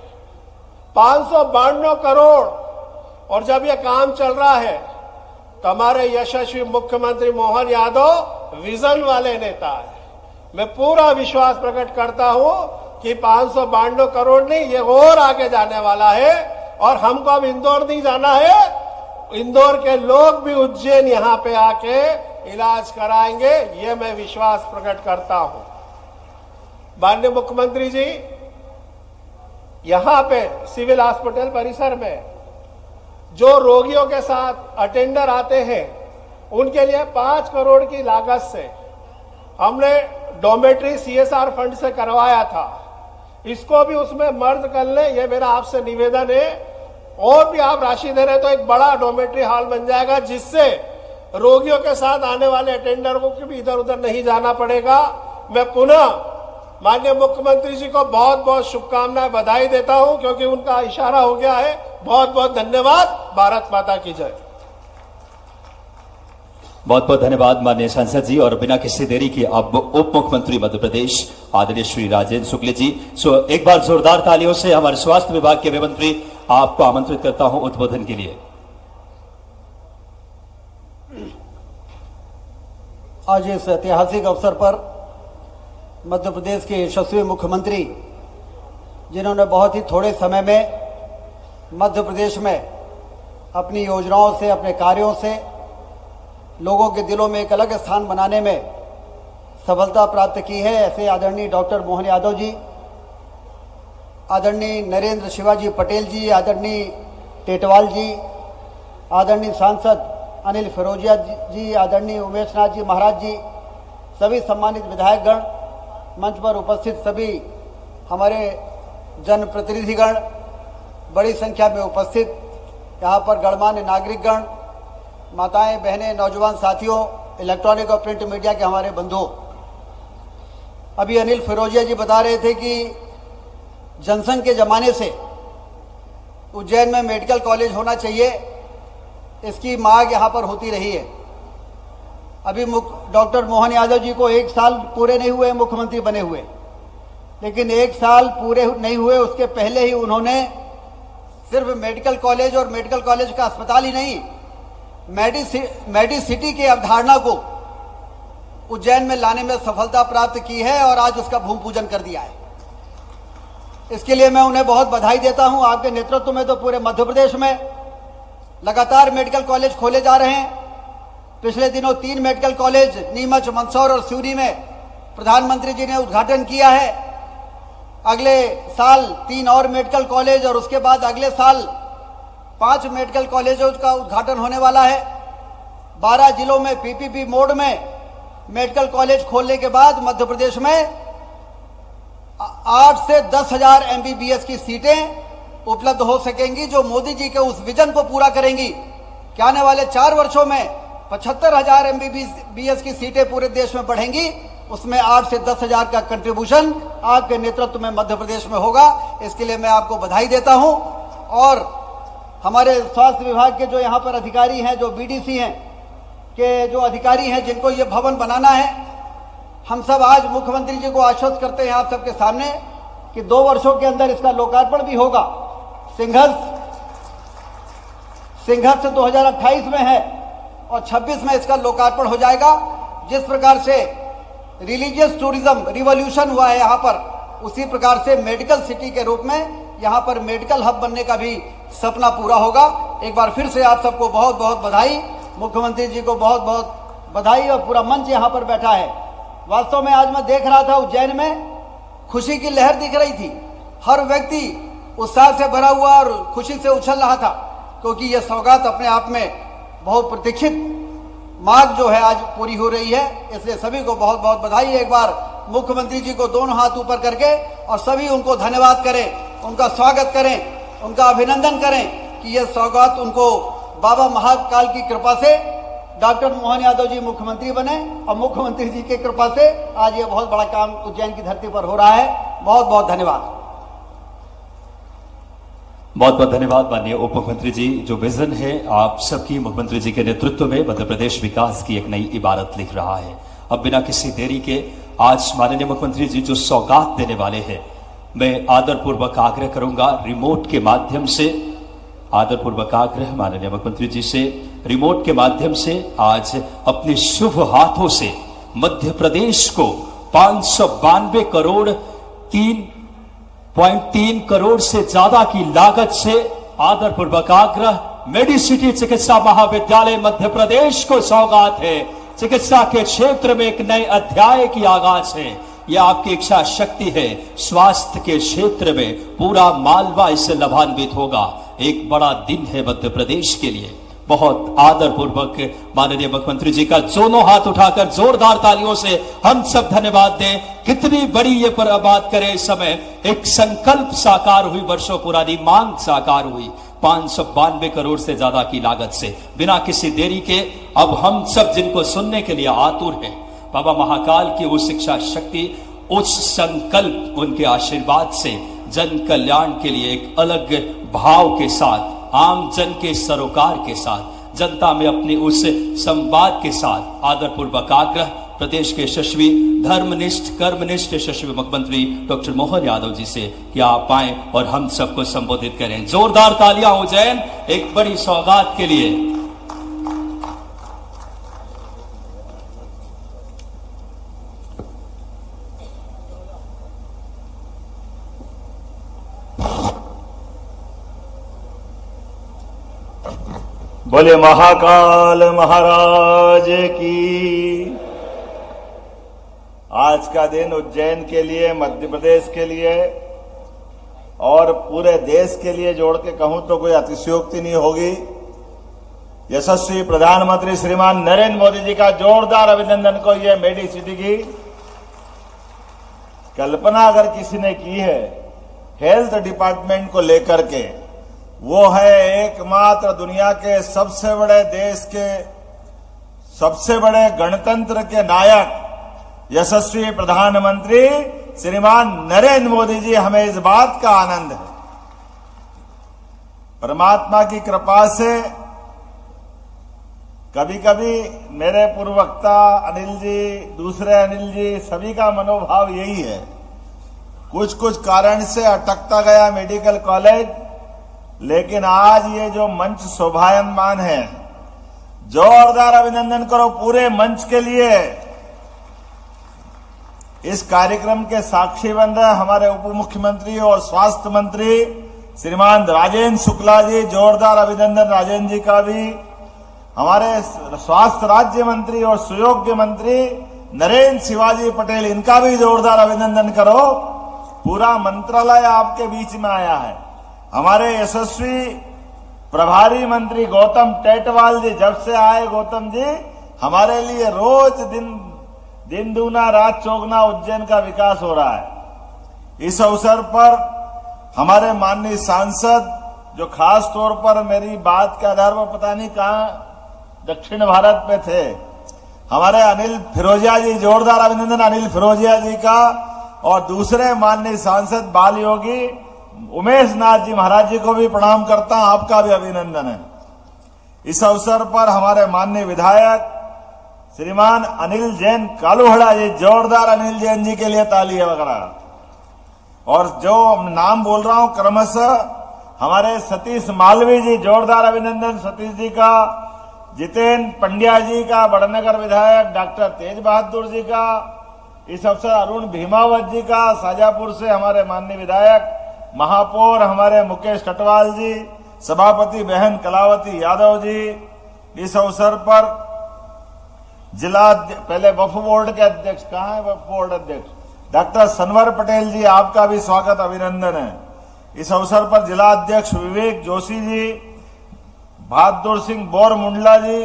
592 करोड़, और जब ये काम चल रहा है तो हमारे यशस्वी मुख्यमंत्री मोहन यादव विजन वाले नेता है। मैं पूरा विश्वास प्रकट करता हूं कि 592 करोड़ नहीं, ये और आगे जाने वाला है। और हमको अब इंदौर नहीं जाना है, इंदौर के लोग भी उज्जैन यहां पे आके इलाज कराएंगे, ये मैं विश्वास प्रकट करता हूं। माननीय मुख्यमंत्री जी, यहां पे सिविल हॉस्पिटल परिसर में जो रोगियों के साथ अटेंडर आते हैं, उनके लिए 5 करोड़ की लागत से हमने डॉर्मेट्री CSR फंड से करवाया था। इसको भी उसमें मर्ज कर ले, ये मेरा आपसे निवेदन है। और भी आप राशि दे रहे तो एक बड़ा डॉर्मेट्री हॉल बन जाएगा, जिससे रोगियों के साथ आने वाले अटेंडर को भी इधर उधर नहीं जाना पड़ेगा। मैं पुनः माननीय मुख्यमंत्री जी को बहुत बहुत शुभकामनाएं, बधाई देता हूं, क्योंकि उनका इशारा हो गया है। बहुत बहुत धन्यवाद। भारत माता की जय।
बहुत बहुत धन्यवाद माननीय सांसद जी। और बिना किसी देरी के अब उप मुख्यमंत्री मध्य प्रदेश आदरणीय श्री राजेंद्र शुक्ल जी, एक बार जोरदार तालियों से हमारे स्वास्थ्य विभाग के मंत्री आपको आमंत्रित करता हूं उद्बोधन के लिए।
आज इस ऐतिहासिक अवसर पर मध्य प्रदेश के यशस्वी मुख्यमंत्री, जिन्होंने बहुत ही थोड़े समय में मध्य प्रदेश में अपनी योजनाओं से, अपने कार्यों से लोगों के दिलों में एक अलग स्थान बनाने में सफलता प्राप्त की है, ऐसे आदरणीय डॉक्टर मोहन यादव जी, आदरणीय नरेंद्र शिवाजी पटेल जी, आदरणीय टेटवाल जी, आदरणीय सांसद अनिल फिरोजिया जी, आदरणीय उमेश नाथ जी महाराज जी, सभी सम्मानित विधायकगण, मंच पर उपस्थित सभी हमारे जनप्रतिनिधिगण, बड़ी संख्या में उपस्थित यहाँ पर गणमान्य नागरिकगण, माताएं, बहनें, नौजवान साथियों, इलेक्ट्रॉनिक और प्रिंट मीडिया के हमारे बंधुओं, अभी अनिल फिरोजिया जी बता रहे थे कि जनसंघ के जमाने से उज्जैन में मेडिकल कॉलेज होना चाहिए, इसकी मांग यहाँ पर होती रही है। अभी डॉक्टर मोहन यादव जी को 1 साल पूरे नहीं हुए मुख्यमंत्री बने हुए, लेकिन 1 साल पूरे नहीं हुए उसके पहले ही उन्होंने सिर्फ मेडिकल कॉलेज और मेडिकल कॉलेज का अस्पताल ही नहीं, मेडिसिटी की अवधारणा को उज्जैन में लाने में सफलता प्राप्त की है और आज उसका भूमि पूजन कर दिया है। इसके लिए मैं उन्हें बहुत बधाई देता हूं। आपके नेतृत्व में तो पूरे मध्य प्रदेश में लगातार मेडिकल कॉलेज खोले जा रहे हैं। पिछले दिनों 3 मेडिकल कॉलेज नीमच, मंदसौर और सिवनी में प्रधानमंत्री जी ने उद्घाटन किया है। अगले साल 3 और मेडिकल कॉलेज और उसके बाद अगले साल 5 मेडिकल कॉलेजों का उद्घाटन होने वाला है। 12 जिलों में पीपीपी मोड में मेडिकल कॉलेज खोलने के बाद मध्य प्रदेश में 8 से 10,000 एमबीबीएस की सीटें उपलब्ध हो सकेंगी, जो मोदी जी के उस विजन को पूरा करेंगी कि आने वाले 4 वर्षों में 75,000 एमबीबीएस की सीटें पूरे देश में बढ़ेंगी। उसमें 8 से 10,000 का कंट्रीब्यूशन आपके नेतृत्व में मध्य प्रदेश में होगा। इसके लिए मैं आपको बधाई देता हूं। और हमारे स्वास्थ्य विभाग के जो यहाँ पर अधिकारी हैं, जो बीडीसी हैं के जो अधिकारी हैं, जिनको ये भवन बनाना है, हम सब आज मुख्यमंत्री जी को आश्वस्त करते हैं आप सबके सामने कि 2 वर्षों के अंदर इसका लोकार्पण भी होगा। सिंघर्ष 2028 में है और 26 में इसका लोकार्पण हो जाएगा। जिस प्रकार से रिलीजियस टूरिज्म रिवॉल्यूशन हुआ है यहाँ पर, उसी प्रकार से मेडिकल सिटी के रूप में यहाँ पर मेडिकल हब बनने का भी सपना पूरा होगा। एक बार फिर से आप सबको बहुत बहुत बधाई, मुख्यमंत्री जी को बहुत बहुत बधाई। और पूरा मंच यहाँ पर बैठा है। वास्तव में आज मैं देख रहा था उज्जैन में खुशी की लहर दिख रही थी। हर व्यक्ति उत्साह से भरा हुआ और खुशी से उछल रहा था, क्योंकि यह सौगात अपने आप में बहुत प्रतीक्षित मांग जो है आज पूरी हो रही है। इसलिए सभी को बहुत बहुत बधाई। एक बार मुख्यमंत्री जी को दोनों हाथ ऊपर करके और सभी उनको धन्यवाद करें, उनका स्वागत करें, उनका अभिनंदन करें कि यह सौगात उनको बाबा महाकाल की कृपा से डॉक्टर मोहन यादव जी मुख्यमंत्री बने और मुख्यमंत्री जी की कृपा से आज ये बहुत बड़ा काम उज्जैन की धरती पर हो रहा है। बहुत बहुत धन्यवाद।
बहुत बहुत धन्यवाद माननीय उप मुख्यमंत्री जी। जो विजन है आप सबकी मुख्यमंत्री जी के नेतृत्व में मध्य प्रदेश विकास की एक नई इबारत लिख रहा है। अब बिना किसी देरी के आज माननीय मुख्यमंत्री जी जो सौगात देने वाले हैं, मैं आदरपूर्वक आग्रह करूंगा रिमोट के माध्यम से, आदरपूर्वक आग्रह माननीय मुख्यमंत्री जी से रिमोट के माध्यम से आज अपने शुभ हाथों से मध्य प्रदेश को 592 करोड़ 3.3 करोड़ से ज्यादा की लागत से आदरपूर्वक आग्रह मेडिसिटी चिकित्सा महाविद्यालय मध्य प्रदेश को सौगात है। चिकित्सा के क्षेत्र में एक नए अध्याय की आगाज है। यह आपकी इच्छा शक्ति है। स्वास्थ्य के क्षेत्र में पूरा मालवा इससे लाभान्वित होगा। एक बड़ा दिन है मध्य प्रदेश के लिए। बहुत आदरपूर्वक माननीय मुख्यमंत्री जी का दोनों हाथ उठाकर जोरदार तालियों से हम सब धन्यवाद दें। कितनी बड़ी ये पर बात करें, इस समय एक संकल्प साकार हुई, वर्षों पुरानी मांग साकार हुई 592 करोड़ से ज्यादा की लागत से। बिना किसी देरी के अब हम सब जिनको सुनने के लिए आतुर हैं, बाबा महाकाल की उस शिक्षा शक्ति, उस संकल्प, उनके आशीर्वाद से जन कल्याण के लिए एक अलग भाव के साथ, आम जन के सरोकार के साथ, जनता में अपने उस संवाद के साथ आदरपूर्वक आग्रह प्रदेश के यशस्वी धर्मनिष्ठ कर्मनिष्ठ यशस्वी मुख्यमंत्री डॉक्टर मोहन यादव जी से कि आप आए और हम सबको संबोधित करें। जोरदार तालियां उज्जैन एक बड़ी सौगात के लिए।
बोले महाकाल महाराज की। आज का दिन उज्जैन के लिए, मध्य प्रदेश के लिए और पूरे देश के लिए जोड़ के कहूं तो कोई अतिशयोक्ति नहीं होगी। यशस्वी प्रधानमंत्री श्रीमान नरेंद्र मोदी जी का जोरदार अभिनंदन को ये मेडिसिटी की कल्पना अगर किसी ने की है हेल्थ डिपार्टमेंट को लेकर के, वो है एकमात्र दुनिया के सबसे बड़े देश के सबसे बड़े गणतंत्र के नायक यशस्वी प्रधानमंत्री श्रीमान नरेंद्र मोदी जी। हमें इस बात का आनंद है परमात्मा की कृपा से कभी कभी मेरे पूर्व वक्ता अनिल जी, दूसरे अनिल जी, सभी का मनोभाव यही है, कुछ कुछ कारण से अटकता गया मेडिकल कॉलेज, लेकिन आज ये जो मंच शोभायमान है, जोरदार अभिनंदन करो पूरे मंच के लिए। इस कार्यक्रम के साक्षी बन रहे हमारे उप मुख्यमंत्री और स्वास्थ्य मंत्री श्रीमान राजेंद्र शुक्ला जी, जोरदार अभिनंदन राजेंद्र जी का भी। हमारे स्वास्थ्य राज्य मंत्री और सुयोग्य मंत्री नरेंद्र शिवाजी पटेल, इनका भी जोरदार अभिनंदन करो। पूरा मंत्रालय आपके बीच में आया है। हमारे यशस्वी प्रभारी मंत्री गौतम टेटवाल जी, जब से आए गौतम जी, हमारे लिए रोज दिन दूना रात चौगुना उज्जैन का विकास हो रहा है। इस अवसर पर हमारे माननीय सांसद, जो खास तौर पर मेरी बात के आधार पर पता नहीं कहां दक्षिण भारत में थे, हमारे अनिल फिरोजिया जी, जोरदार अभिनंदन अनिल फिरोजिया जी का, और दूसरे माननीय सांसद बाल योगी उमेश नाथ जी महाराज जी को भी प्रणाम करता हूं, आपका भी अभिनंदन है। इस अवसर पर हमारे माननीय विधायक श्रीमान अनिल जैन कालूहड़ा जी, जोरदार अनिल जैन जी के लिए ताली वगैरह। और जो नाम बोल रहा हूं क्रमशः, हमारे सतीश मालवी जी, जोरदार अभिनंदन सतीश जी का, जितेंद्र पंड्या जी का, बड़नगर विधायक डॉक्टर तेज बहादुर जी का, इस अवसर अरुण भीमावत जी का, शाजापुर से हमारे माननीय विधायक महापौर हमारे मुकेश कटवाल जी, सभापति बहन कलावती यादव जी। इस अवसर पर जिला पहले वक्फ बोर्ड के अध्यक्ष, कहाँ है वक्फ बोर्ड अध्यक्ष, डॉक्टर सनवर पटेल जी, आपका भी स्वागत अभिनंदन है। इस अवसर पर जिला अध्यक्ष विवेक जोशी जी, बहादुर सिंह बोर मुंडला जी,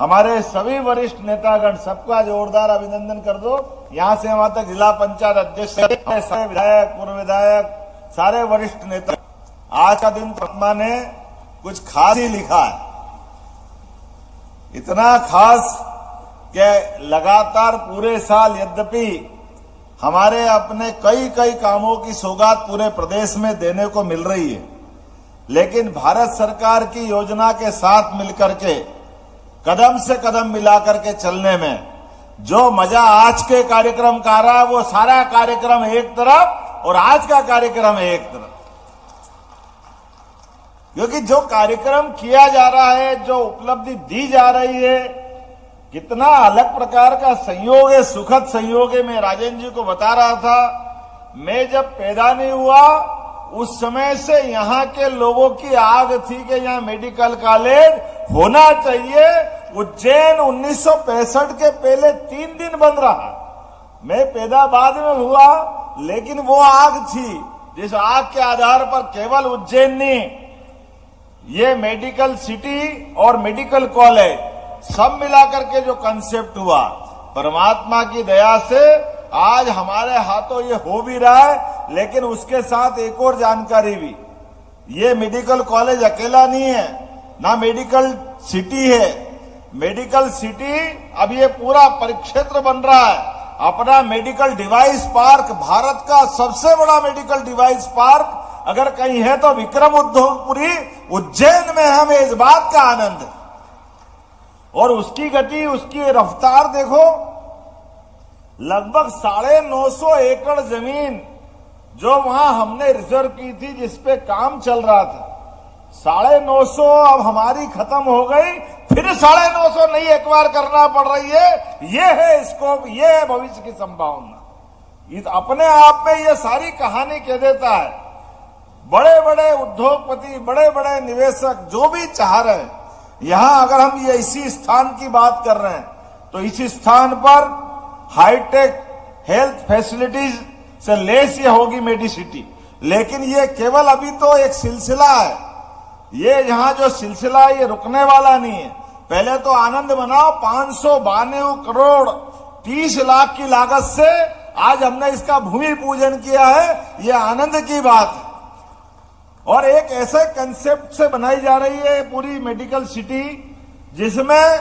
हमारे सभी वरिष्ठ नेतागण, सबका जोरदार अभिनंदन कर दो। यहां से वहां तक जिला पंचायत अध्यक्ष, सारे विधायक, पूर्व विधायक, सारे वरिष्ठ नेता। आज का दिन परमात्मा ने कुछ खास ही लिखा है, इतना खास कि लगातार पूरे साल, यद्यपि हमारे अपने कई कामों की सौगात पूरे प्रदेश में देने को मिल रही है, लेकिन भारत सरकार की योजना के साथ मिलकर के कदम से कदम मिलाकर के चलने में जो मजा आज के कार्यक्रम का आ रहा है, वो सारा कार्यक्रम एक तरफ और आज का कार्यक्रम एक तरफ। क्योंकि जो कार्यक्रम किया जा रहा है, जो उपलब्धि दी जा रही है, कितना अलग प्रकार का संयोग है, सुखद संयोग है। मैं राजेंद्र जी को बता रहा था, मैं जब पैदा नहीं हुआ उस समय से यहाँ के लोगों की आग थी कि यहाँ मेडिकल कॉलेज होना चाहिए। उज्जैन 1965 के पहले 3 दिन बंद रहा। मैं पैदा बाद में हुआ, लेकिन वो आग थी, जिस आग के आधार पर केवल उज्जैन नहीं, ये मेडिकल सिटी और मेडिकल कॉलेज सब मिलाकर के जो कंसेप्ट हुआ, परमात्मा की दया से आज हमारे हाथों ये हो भी रहा है। लेकिन उसके साथ एक और जानकारी भी, ये मेडिकल कॉलेज अकेला नहीं है, ना मेडिकल सिटी है। मेडिकल सिटी अब ये पूरा परिक्षेत्र बन रहा है। अपना मेडिकल डिवाइस पार्क, भारत का सबसे बड़ा मेडिकल डिवाइस पार्क अगर कहीं है तो विक्रम उद्योगपुरी उज्जैन में, हमें इस बात का आनंद है। और उसकी गति, उसकी रफ्तार देखो, लगभग 950 एकड़ जमीन जो वहां हमने रिजर्व की थी, जिसपे काम चल रहा था, 950 अब हमारी खत्म हो गई, फिर 950 नई एक्वायर करना पड़ रही है। ये है स्कोप, ये है भविष्य की संभावना। इस अपने आप में ये सारी कहानी कह देता है। बड़े बड़े उद्योगपति, बड़े बड़े निवेशक जो भी चाह रहे हैं, यहां अगर हम ये इसी स्थान की बात कर रहे हैं, तो इसी स्थान पर हाईटेक हेल्थ फैसिलिटीज से लेस ये होगी मेडिसिटी। लेकिन ये केवल अभी तो एक सिलसिला है। ये यहां जो सिलसिला है, ये रुकने वाला नहीं है। पहले तो आनंद मनाओ, 592 करोड़ 30 लाख की लागत से आज हमने इसका भूमि पूजन किया है। ये आनंद की बात है। और एक ऐसे कंसेप्ट से बनाई जा रही है पूरी मेडिकल सिटी, जिसमें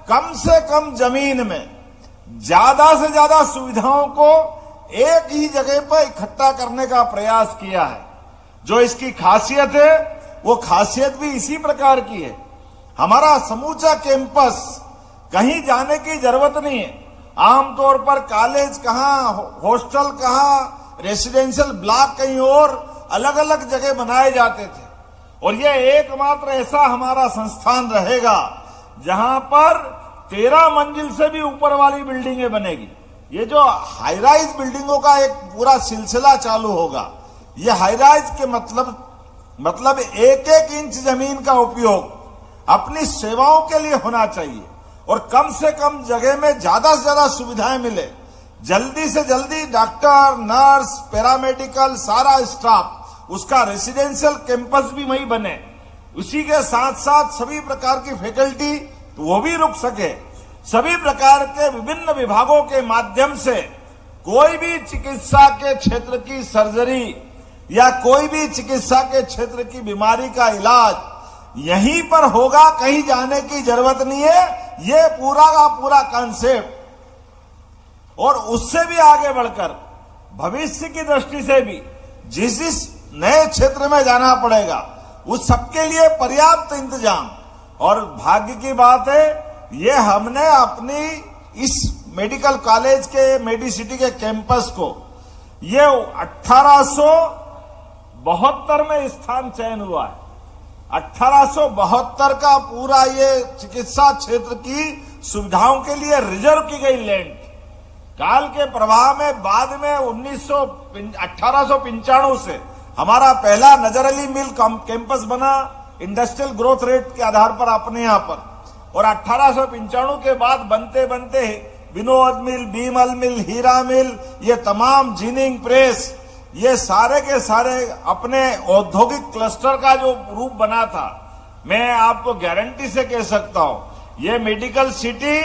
कम से कम जमीन में ज्यादा से ज्यादा सुविधाओं को एक ही जगह पर इकट्ठा करने का प्रयास किया है। जो इसकी खासियत है,
वो खासियत भी इसी प्रकार की है। हमारा समूचा कैंपस कहीं जाने की जरूरत नहीं है। आमतौर पर कॉलेज कहाँ, हॉस्टल कहाँ, रेसिडेंशियल ब्लॉक कहीं और अलग अलग जगह बनाए जाते थे, और ये एकमात्र ऐसा हमारा संस्थान रहेगा जहां पर 13 मंजिल से भी ऊपर वाली बिल्डिंगें बनेगी। ये जो हाई राइज बिल्डिंगों का एक पूरा सिलसिला चालू होगा। ये हाई राइज के मतलब एक एक इंच जमीन का उपयोग अपनी सेवाओं के लिए होना चाहिए, और कम से कम जगह में ज्यादा से ज्यादा सुविधाएं मिले। जल्दी से जल्दी डॉक्टर, नर्स, पैरामेडिकल सारा स्टाफ उसका रेसिडेंशियल कैंपस भी वहीं बने। उसी के साथ साथ सभी प्रकार की फैकल्टी तो वो भी रुक सके। सभी प्रकार के विभिन्न विभागों के माध्यम से कोई भी चिकित्सा के क्षेत्र की सर्जरी या कोई भी चिकित्सा के क्षेत्र की बीमारी का इलाज यहीं पर होगा, कहीं जाने की जरूरत नहीं है। ये पूरा का पूरा कॉन्सेप्ट, और उससे भी आगे बढ़कर भविष्य की दृष्टि से भी जिस नए क्षेत्र में जाना पड़ेगा उस सबके लिए पर्याप्त इंतजाम। और भाग्य की बात है, ये हमने अपनी इस मेडिकल कॉलेज के मेडिसिटी के कैंपस को ये 1872 में स्थान चयन हुआ है। 1872 का पूरा ये चिकित्सा क्षेत्र की सुविधाओं के लिए रिजर्व की गई लैंड। काल के प्रवाह में बाद में 1895 से हमारा पहला नजर अली मिल कैंपस बना इंडस्ट्रियल ग्रोथ रेट के आधार पर अपने यहां पर, और 1895 के बाद बनते बनते विनोद मिल, बीमल मिल, हीरा मिल, ये तमाम जीनिंग प्रेस, ये सारे के सारे अपने औद्योगिक क्लस्टर का जो रूप बना था, मैं आपको गारंटी से कह सकता हूं ये मेडिकल सिटी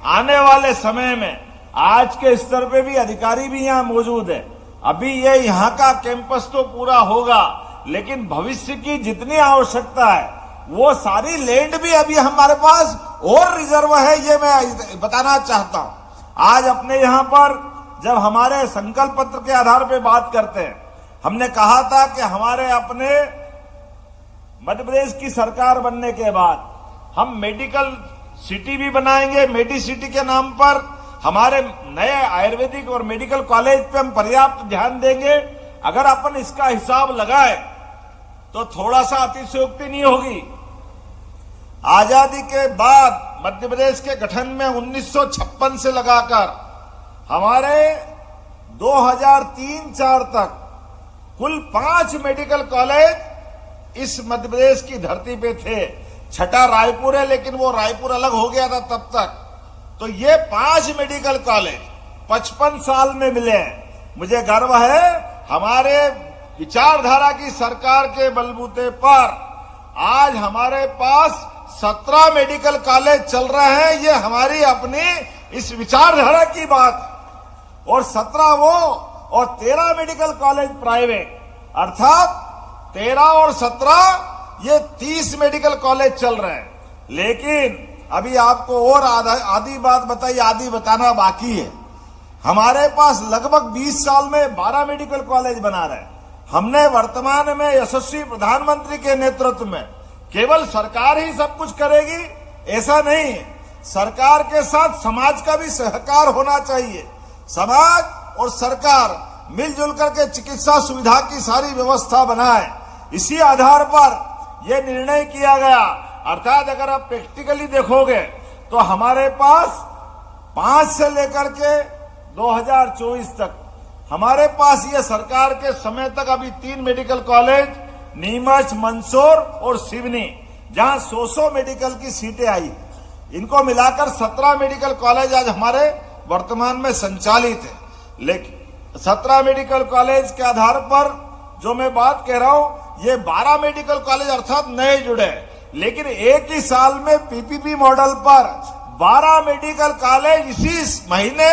आने वाले समय में, आज के स्तर पे भी अधिकारी भी यहां मौजूद है। अभी ये यहाँ का कैंपस तो पूरा होगा, लेकिन भविष्य की जितनी आवश्यकता है वो सारी लैंड भी अभी हमारे पास और रिजर्व है, ये मैं बताना चाहता हूं। आज अपने यहां पर जब हमारे संकल्प पत्र के आधार पे बात करते हैं, हमने कहा था कि हमारे अपने मध्य प्रदेश की सरकार बनने के बाद हम मेडिकल सिटी भी बनाएंगे। मेडिसिटी के नाम पर हमारे नए आयुर्वेदिक और मेडिकल कॉलेज पे हम पर्याप्त ध्यान देंगे। अगर अपन इसका हिसाब लगाए तो थोड़ा सा अतिशयोक्ति नहीं होगी। आजादी के बाद मध्य प्रदेश के गठन में 1956 से लगाकर हमारे 2003-04 तक कुल 5 मेडिकल कॉलेज इस मध्य प्रदेश की धरती पे थे। छठा रायपुर है, लेकिन वो रायपुर अलग हो गया था तब तक। तो ये 5 मेडिकल कॉलेज 55 साल में मिले हैं। मुझे गर्व है हमारे विचारधारा की सरकार के बलबूते पर आज हमारे पास 17 मेडिकल कॉलेज चल रहे हैं। ये हमारी अपनी इस विचारधारा की बात, और 17 वो और 13 मेडिकल कॉलेज प्राइवेट, अर्थात 13 और 17 ये 30 मेडिकल कॉलेज चल रहे हैं। लेकिन अभी आपको और आधी बात बताई, आधी बताना बाकी है। हमारे पास लगभग 20 साल में 12 मेडिकल कॉलेज बना रहे हैं। हमने वर्तमान में यशस्वी प्रधानमंत्री के नेतृत्व में केवल सरकार ही सब कुछ करेगी ऐसा नहीं, सरकार के साथ समाज का भी सहकार होना चाहिए। समाज और सरकार मिलजुल करके चिकित्सा सुविधा की सारी व्यवस्था बनाए। इसी आधार पर यह निर्णय किया गया। अर्थात अगर आप प्रैक्टिकली देखोगे तो हमारे पास 5 से लेकर के 2024 तक हमारे पास ये सरकार के समय तक अभी 3 मेडिकल कॉलेज नीमच, मंदसौर और सिवनी, जहां 100 मेडिकल की सीटें आई, इनको मिलाकर 17 मेडिकल कॉलेज आज हमारे वर्तमान में संचालित है। लेकिन 17 मेडिकल कॉलेज के आधार पर जो मैं बात कह रहा हूं, ये 12 मेडिकल कॉलेज अर्थात नए जुड़े, लेकिन एक ही साल में पीपीपी मॉडल पर 12 मेडिकल कॉलेज इसी महीने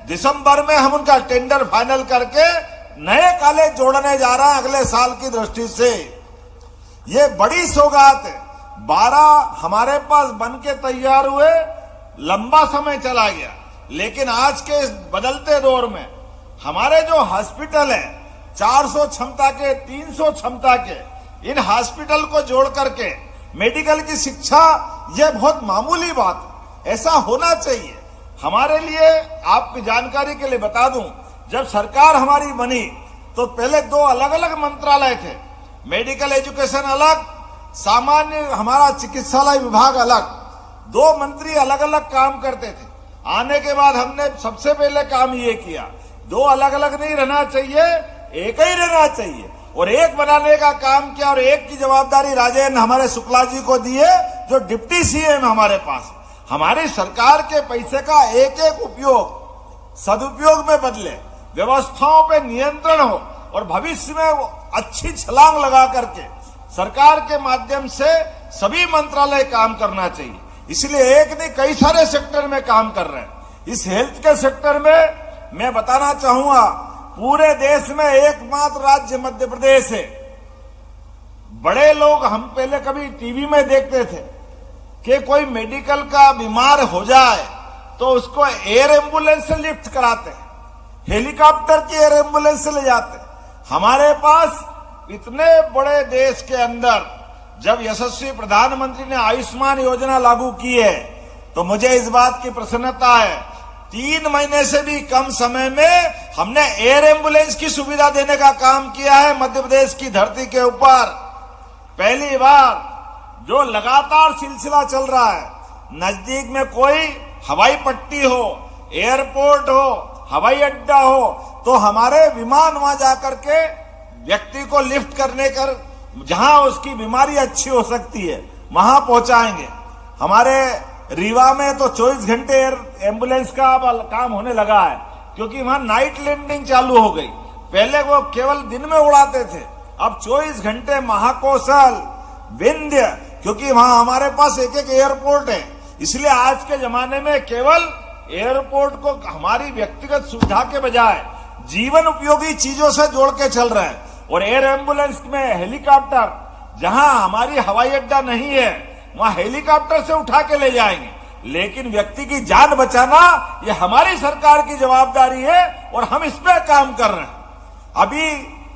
दिसंबर में हम उनका टेंडर फाइनल करके नए कॉलेज जोड़ने जा रहे हैं अगले साल की दृष्टि से। ये बड़ी सौगात है। 12 हमारे पास बन के तैयार हुए, लंबा समय चला गया, लेकिन आज के इस बदलते दौर में हमारे जो हॉस्पिटल है 400 क्षमता के, 300 क्षमता के, इन हॉस्पिटल को जोड़ करके मेडिकल की शिक्षा, यह बहुत मामूली बात है, ऐसा होना चाहिए। हमारे लिए आपकी जानकारी के लिए बता दूं, जब सरकार हमारी बनी तो पहले 2 अलग अलग मंत्रालय थे, मेडिकल एजुकेशन अलग, सामान्य हमारा चिकित्सालय विभाग अलग, 2 मंत्री अलग अलग काम करते थे। आने के बाद हमने सबसे पहले काम ये किया, 2 अलग अलग नहीं रहना चाहिए, एक ही रहना चाहिए, और एक बनाने का काम किया, और एक की जवाबदारी राजेंद्र हमारे शुक्ला जी को दी है, जो डिप्टी सीएम हमारे पास। हमारी सरकार के पैसे का एक एक उपयोग सदुपयोग में बदले, व्यवस्थाओं पे नियंत्रण हो, और भविष्य में अच्छी छलांग लगा करके सरकार के माध्यम से सभी मंत्रालय काम करना चाहिए। इसलिए एक नहीं, कई सारे सेक्टर में काम कर रहे हैं। इस हेल्थ के सेक्टर में मैं बताना चाहूंगा, पूरे देश में एकमात्र राज्य मध्य प्रदेश है। बड़े लोग, हम पहले कभी टीवी में देखते थे कि कोई मेडिकल का बीमार हो जाए तो उसको एयर एम्बुलेंस से लिफ्ट कराते हैं, हेलीकॉप्टर की एयर एम्बुलेंस से ले जाते हैं। हमारे पास इतने बड़े देश के अंदर जब यशस्वी प्रधानमंत्री ने आयुष्मान योजना लागू की है, तो मुझे इस बात की प्रसन्नता है, 3 महीने से भी कम समय में हमने एयर एम्बुलेंस की सुविधा देने का काम किया है मध्य प्रदेश की धरती के ऊपर। पहली बार जो लगातार सिलसिला चल रहा है, नजदीक में कोई हवाई पट्टी हो, एयरपोर्ट हो, हवाई अड्डा हो, तो हमारे विमान वहां जाकर के व्यक्ति को लिफ्ट करने कर, जहां उसकी बीमारी अच्छी हो सकती है वहां पहुंचाएंगे। हमारे रीवा में तो 24 घंटे एयर एम्बुलेंस का अब काम होने लगा है, क्योंकि वहां नाइट लैंडिंग चालू हो गई। पहले वो केवल दिन में उड़ाते थे, अब 24 घंटे महाकौशल, विंध्य, क्योंकि वहां हमारे पास एक एक एयरपोर्ट है। इसलिए आज के जमाने में केवल एयरपोर्ट को हमारी व्यक्तिगत सुविधा के बजाय जीवन उपयोगी चीजों से जोड़ के चल रहे हैं। और एयर एम्बुलेंस में हेलीकॉप्टर, जहां हमारी हवाई अड्डा नहीं है वहां हेलीकॉप्टर से उठा के ले जाएंगे, लेकिन व्यक्ति की जान बचाना ये हमारी सरकार की जवाबदारी है, और हम इस पे काम कर रहे हैं। अभी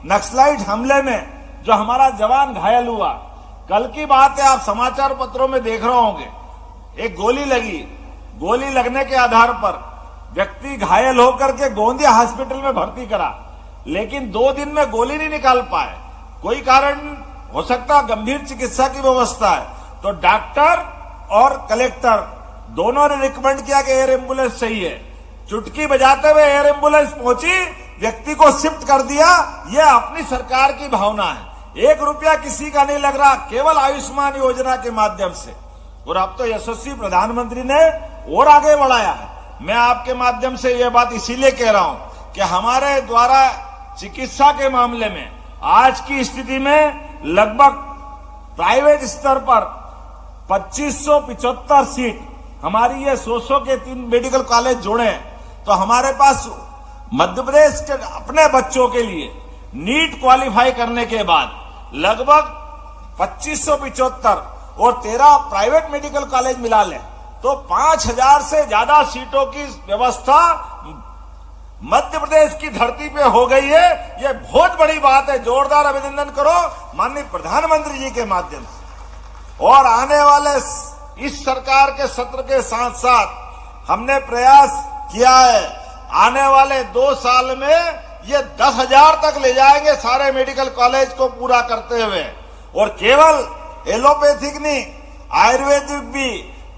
नक्सलाइट हमले में जो हमारा जवान घायल हुआ, कल की बात है, आप समाचार पत्रों में देख रहे होंगे, एक गोली लगी, गोली लगने के आधार पर व्यक्ति घायल होकर के गोंदिया हॉस्पिटल में भर्ती करा, लेकिन 2 दिन में गोली नहीं निकाल पाए। कोई कारण हो सकता, गंभीर चिकित्सा की व्यवस्था है, तो डॉक्टर और कलेक्टर दोनों ने रिकमेंड किया कि एयर एम्बुलेंस चाहिए। चुटकी बजाते हुए एयर एम्बुलेंस पहुंची, व्यक्ति को शिफ्ट कर दिया। यह अपनी सरकार की भावना है, 1 रुपया किसी का नहीं लग रहा, केवल आयुष्मान योजना के माध्यम से। और अब तो यशस्वी प्रधानमंत्री ने और आगे बढ़ाया है। मैं आपके माध्यम से यह बात इसीलिए कह रहा हूं कि हमारे द्वारा चिकित्सा के मामले में आज की स्थिति में लगभग प्राइवेट स्तर पर 2575 सीट, हमारी ये 100 के 3 मेडिकल कॉलेज जोड़े हैं, तो हमारे पास मध्य प्रदेश के अपने बच्चों के लिए नीट क्वालिफाई करने के बाद लगभग 2575 और 13 प्राइवेट मेडिकल कॉलेज मिला लें तो 5000 से ज्यादा सीटों की व्यवस्था मध्य प्रदेश की धरती पे हो गई है। यह बहुत बड़ी बात है, जोरदार अभिनंदन करो माननीय प्रधानमंत्री जी के माध्यम से। और आने वाले इस सरकार के सत्र के साथ साथ हमने प्रयास किया है, आने वाले 2 साल में ये 10,000 तक ले जाएंगे सारे मेडिकल कॉलेज को पूरा करते हुए। और केवल एलोपैथिक नहीं, आयुर्वेदिक भी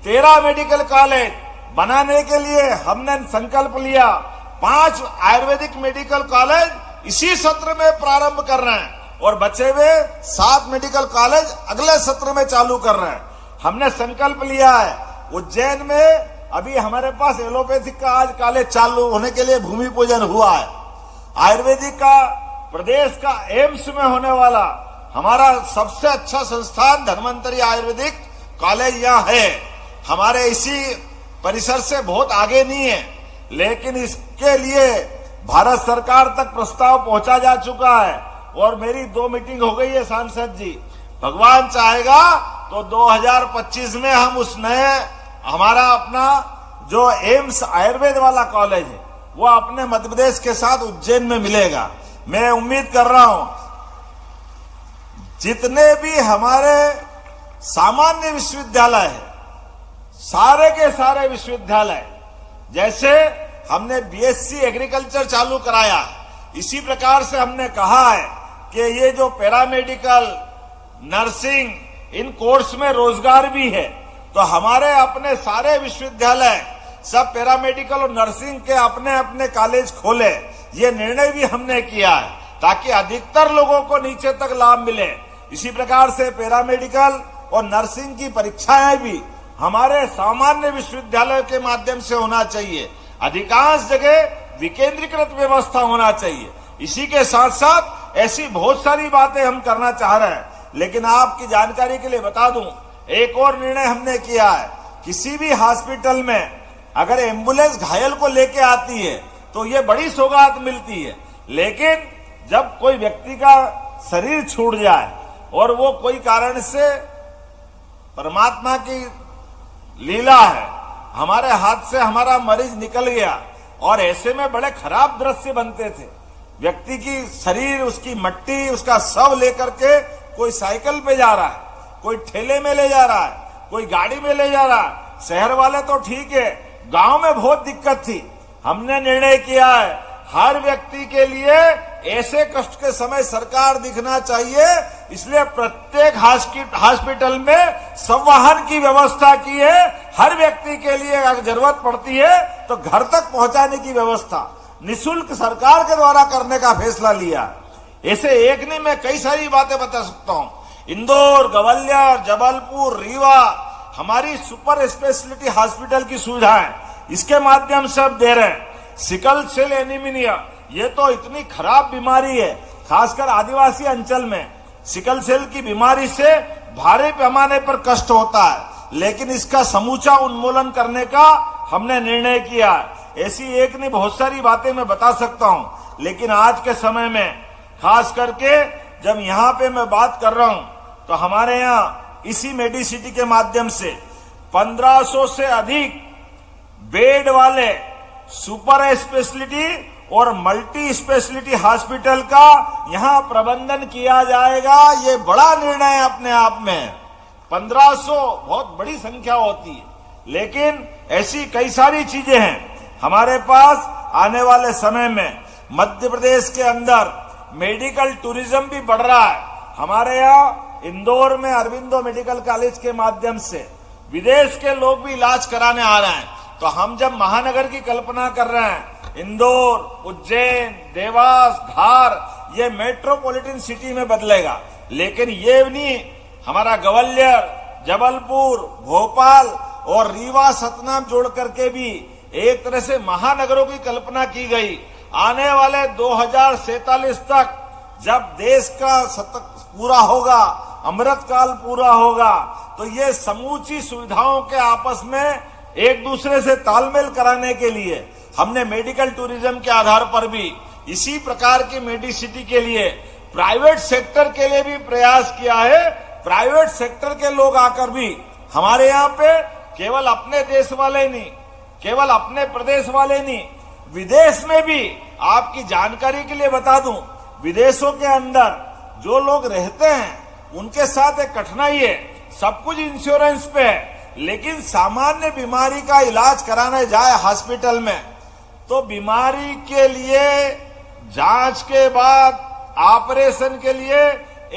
13 मेडिकल कॉलेज बनाने के लिए हमने संकल्प लिया। 5 आयुर्वेदिक मेडिकल कॉलेज इसी सत्र में प्रारंभ कर रहे हैं और बचे हुए 7 मेडिकल कॉलेज अगले सत्र में चालू कर रहे हैं। हमने संकल्प लिया है, उज्जैन में अभी हमारे पास एलोपैथिक का आज कॉलेज चालू होने के लिए भूमि पूजन हुआ है। आयुर्वेदिक का प्रदेश का एम्स में होने वाला हमारा सबसे अच्छा संस्थान धन्वंतरी आयुर्वेदिक कॉलेज यहाँ है। हमारे इसी परिसर से बहुत आगे नहीं है, लेकिन इसके लिए भारत सरकार तक प्रस्ताव पहुंचा जा चुका है और मेरी 2 मीटिंग हो गई है सांसद जी। भगवान चाहेगा तो 2025 में हम उस नए हमारा अपना जो एम्स आयुर्वेद वाला कॉलेज है वो अपने मध्य प्रदेश के साथ उज्जैन में मिलेगा। मैं उम्मीद कर रहा हूं जितने भी हमारे सामान्य विश्वविद्यालय है, सारे के सारे विश्वविद्यालय, जैसे हमने बीएससी एग्रीकल्चर चालू कराया, इसी प्रकार से हमने कहा है कि ये जो पैरामेडिकल, नर्सिंग, इन कोर्स में रोजगार भी है, तो हमारे अपने सारे विश्वविद्यालय सब पैरामेडिकल और नर्सिंग के अपने अपने कॉलेज खोले। ये निर्णय भी हमने किया है ताकि अधिकतर लोगों को नीचे तक लाभ मिले। इसी प्रकार से पैरामेडिकल और नर्सिंग की परीक्षाएं भी हमारे सामान्य विश्वविद्यालय के माध्यम से होना चाहिए। अधिकांश जगह विकेंद्रीकृत व्यवस्था होना चाहिए। इसी के साथ साथ ऐसी बहुत सारी बातें हम करना चाह रहे हैं, लेकिन आपकी जानकारी के लिए बता दूं, एक और निर्णय हमने किया है। किसी भी हॉस्पिटल में अगर एम्बुलेंस घायल को लेके आती है तो ये बड़ी सौगात मिलती है, लेकिन जब कोई व्यक्ति का शरीर छूट जाए और वो कोई कारण से, परमात्मा की लीला है, हमारे हाथ से हमारा मरीज निकल गया और ऐसे में बड़े खराब दृश्य बनते थे। व्यक्ति की शरीर, उसकी मट्टी, उसका शव लेकर के कोई साइकिल पे जा रहा है, कोई ठेले में ले जा रहा है, कोई गाड़ी में ले जा रहा है। शहर वाले तो ठीक है, गांव में बहुत दिक्कत थी। हमने निर्णय किया है हर व्यक्ति के लिए ऐसे कष्ट के समय सरकार दिखना चाहिए, इसलिए प्रत्येक हॉस्पिटल में संवाहन की व्यवस्था की है। हर व्यक्ति के लिए अगर जरूरत पड़ती है तो घर तक पहुंचाने की व्यवस्था निःशुल्क सरकार के द्वारा करने का फैसला लिया। ऐसे एक नहीं, मैं कई सारी बातें बता सकता हूं। इंदौर, ग्वालियर, जबलपुर, रीवा, हमारी सुपर स्पेशलिटी हॉस्पिटल की सुविधाएं इसके माध्यम से अब दे रहे हैं। सिकल सेल एनीमिया, ये तो इतनी खराब बीमारी है, खासकर आदिवासी अंचल में सिकल सेल की बीमारी से भारी पैमाने पर कष्ट होता है, लेकिन इसका समूचा उन्मूलन करने का हमने निर्णय किया है। ऐसी एक नहीं, बहुत सारी बातें मैं बता सकता हूं, लेकिन आज के समय में खास करके जब यहाँ पे मैं बात कर रहा हूं तो हमारे यहाँ इसी मेडिसिटी के माध्यम से 1500 से अधिक बेड वाले सुपर स्पेशलिटी और मल्टी स्पेशलिटी हॉस्पिटल का यहां प्रबंधन किया जाएगा। ये बड़ा निर्णय है अपने आप में। 1500 बहुत बड़ी संख्या होती है, लेकिन ऐसी कई सारी चीजें हैं हमारे पास। आने वाले समय में मध्य प्रदेश के अंदर मेडिकल टूरिज्म भी बढ़ रहा है। हमारे यहाँ इंदौर में अरविंदो मेडिकल कॉलेज के माध्यम से विदेश के लोग भी इलाज कराने आ रहे हैं। तो हम जब महानगर की कल्पना कर रहे हैं, इंदौर, उज्जैन, देवास, धार, ये मेट्रोपॉलिटन सिटी में बदलेगा। लेकिन ये नहीं, हमारा ग्वालियर, जबलपुर, भोपाल और रीवा, सतनाम जोड़ करके भी एक तरह से महानगरों की कल्पना की गई। आने वाले 2047 तक जब देश का शतक पूरा होगा, अमृत काल पूरा होगा, तो ये समूची सुविधाओं के आपस में एक दूसरे से तालमेल कराने के लिए हमने मेडिकल टूरिज्म के आधार पर भी इसी प्रकार की मेडिसिटी के लिए प्राइवेट सेक्टर के लिए भी प्रयास किया है। प्राइवेट सेक्टर के लोग आकर भी हमारे यहाँ पे केवल अपने देश वाले नहीं, केवल अपने प्रदेश वाले नहीं, विदेश में भी, आपकी जानकारी के लिए बता दूं, विदेशों के अंदर जो लोग रहते हैं उनके साथ एक कठिनाई है, सब कुछ इंश्योरेंस पे है, लेकिन सामान्य बीमारी का इलाज कराने जाए हॉस्पिटल में तो बीमारी के लिए जांच के बाद ऑपरेशन के लिए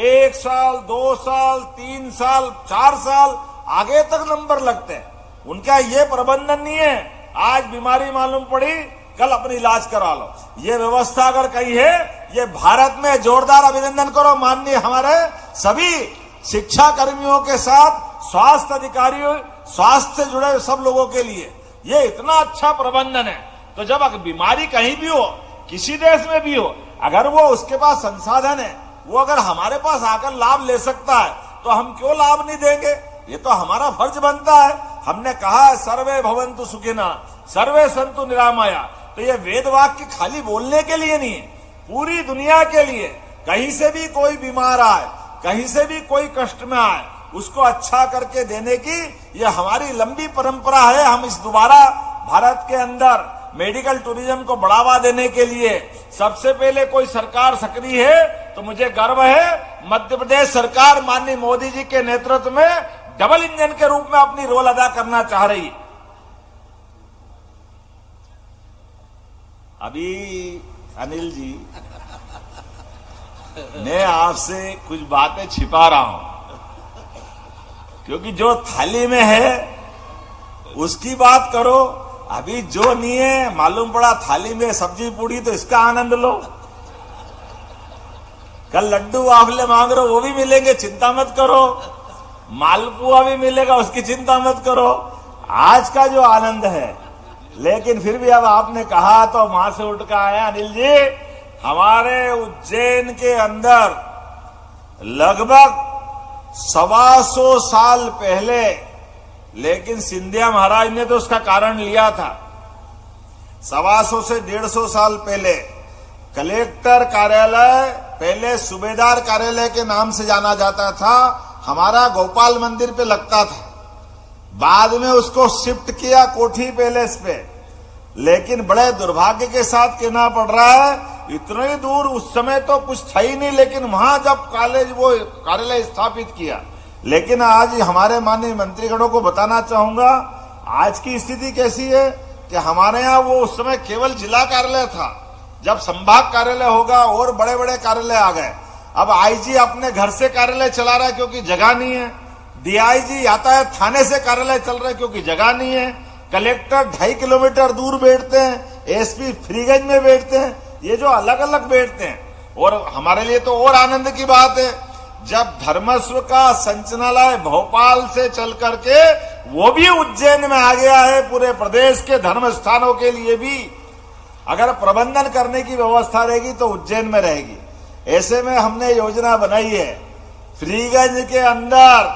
1 साल, 2 साल, 3 साल, 4 साल आगे तक नंबर लगते हैं। उनका ये प्रबंधन नहीं है, आज बीमारी मालूम पड़ी, कल अपनी इलाज करा लो। ये व्यवस्था अगर कही है, ये भारत में जोरदार अभिनंदन करो माननीय हमारे सभी शिक्षा कर्मियों के साथ स्वास्थ्य अधिकारियों, स्वास्थ्य से जुड़े सब लोगों के लिए ये इतना अच्छा प्रबंधन है। तो जब बीमारी कहीं भी हो, किसी देश में भी हो, अगर वो उसके पास संसाधन है, वो अगर हमारे पास आकर लाभ ले सकता है तो हम क्यों लाभ नहीं देंगे? ये तो हमारा फर्ज बनता है। हमने कहा है सर्वे भवन्तु सुखिनः, सर्वे सन्तु निरामया। तो ये वेद वाक्य खाली बोलने के लिए नहीं है, पूरी दुनिया के लिए। कहीं से भी कोई बीमार आए, कहीं से भी कोई कष्ट में आए, उसको अच्छा करके देने की ये हमारी लंबी परंपरा है। हम इस दोबारा भारत के अंदर मेडिकल टूरिज्म को बढ़ावा देने के लिए सबसे पहले कोई सरकार सक्रिय है तो मुझे गर्व है मध्य प्रदेश सरकार माननीय मोदी जी के नेतृत्व में डबल इंजन के रूप में अपनी रोल अदा करना चाह रही है। अभी अनिल जी मैं आपसे कुछ बातें छिपा रहा हूं, क्योंकि जो थाली में है उसकी बात करो। अभी जो नहीं है, मालूम पड़ा थाली में सब्जी पूड़ी, तो इसका आनंद लो। कल लड्डू वाफले मांग रहे हो, वो भी मिलेंगे, चिंता मत करो। मालपुआ भी मिलेगा, उसकी चिंता मत करो। आज का जो आनंद है, लेकिन फिर भी अब आपने कहा तो वहां से उठ कर आया अनिल जी, हमारे उज्जैन के अंदर लगभग 125 साल पहले, लेकिन सिंधिया महाराज ने तो उसका कारण लिया था। 125 से 150 साल पहले कलेक्टर कार्यालय, पहले सूबेदार कार्यालय के नाम से जाना जाता था, हमारा गोपाल मंदिर पे लगता था। बाद में उसको शिफ्ट किया कोठी पैलेस पे, लेकिन बड़े दुर्भाग्य के साथ कहना पड़ रहा है, इतने दूर उस समय तो कुछ था ही नहीं, लेकिन वहां जब वो कार्यालय स्थापित किया। लेकिन आज हमारे माननीय मंत्रीगणों को बताना चाहूंगा, आज की स्थिति कैसी है कि हमारे यहाँ वो उस समय केवल जिला कार्यालय था, जब संभाग कार्यालय होगा और बड़े बड़े कार्यालय आ गए। अब आईजी अपने घर से कार्यालय चला रहा है क्योंकि जगह नहीं है, डीआईजी यातायात थाने से कार्यालय चल रहा है क्योंकि जगह नहीं है, कलेक्टर 2.5 किलोमीटर दूर बैठते हैं, एसपी फ्रीगंज में बैठते हैं, ये जो अलग अलग बैठते हैं। और हमारे लिए तो और आनंद की बात है, जब धर्मस्व का संचालनालय भोपाल से चल करके वो भी उज्जैन में आ गया है, पूरे प्रदेश के धर्म स्थानों के लिए भी अगर प्रबंधन करने की व्यवस्था रहेगी तो उज्जैन में रहेगी। ऐसे में हमने योजना बनाई है, फ्रीगंज के अंदर